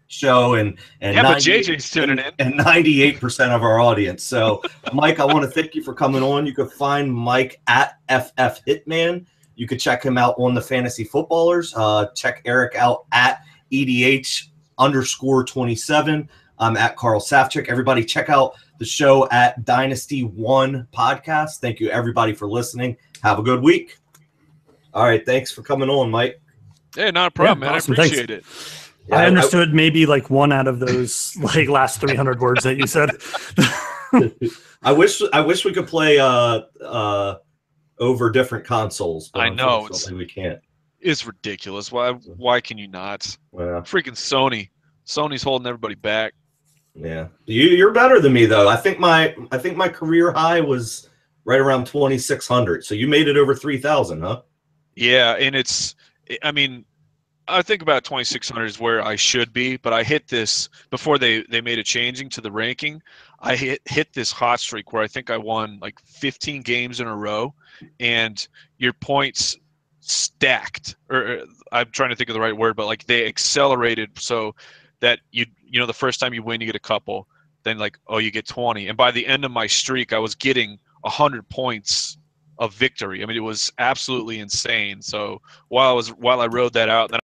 Speaker 1: show, and
Speaker 3: but JJ's tuning in,
Speaker 1: and 98% of our audience. So, Mike, I want to thank you for coming on. You can find Mike at FF Hitman. You can check him out on the Fantasy Footballers. Check Eric out at EDH_27. I'm at Carl Safchik. Everybody, check out the show at Dynasty One podcast. Thank you, everybody, for listening. Have a good week. All right, thanks for coming on, Mike.
Speaker 3: Hey, not a problem, man.
Speaker 2: Awesome.
Speaker 3: I appreciate it.
Speaker 2: Yeah, I understood maybe like one out of those last 300 words that you said.
Speaker 1: I wish we could play over different consoles. But
Speaker 3: I know
Speaker 1: we can't.
Speaker 3: It's ridiculous. Why can you not?
Speaker 1: Well,
Speaker 3: freaking Sony's holding everybody back.
Speaker 1: Yeah, you're better than me though. I think my career high was right around 2,600. So you made it over 3,000, huh? Yeah,
Speaker 3: and I think about 2,600 is where I should be, but I hit this before they made a changing to the ranking. I hit this hot streak where I think I won like 15 games in a row, and your points stacked, or I'm trying to think of the right word, but like they accelerated so that the first time you win, you get a couple, then you get 20. And by the end of my streak, I was getting 100 points of victory. I mean, it was absolutely insane. So while I rode that out, then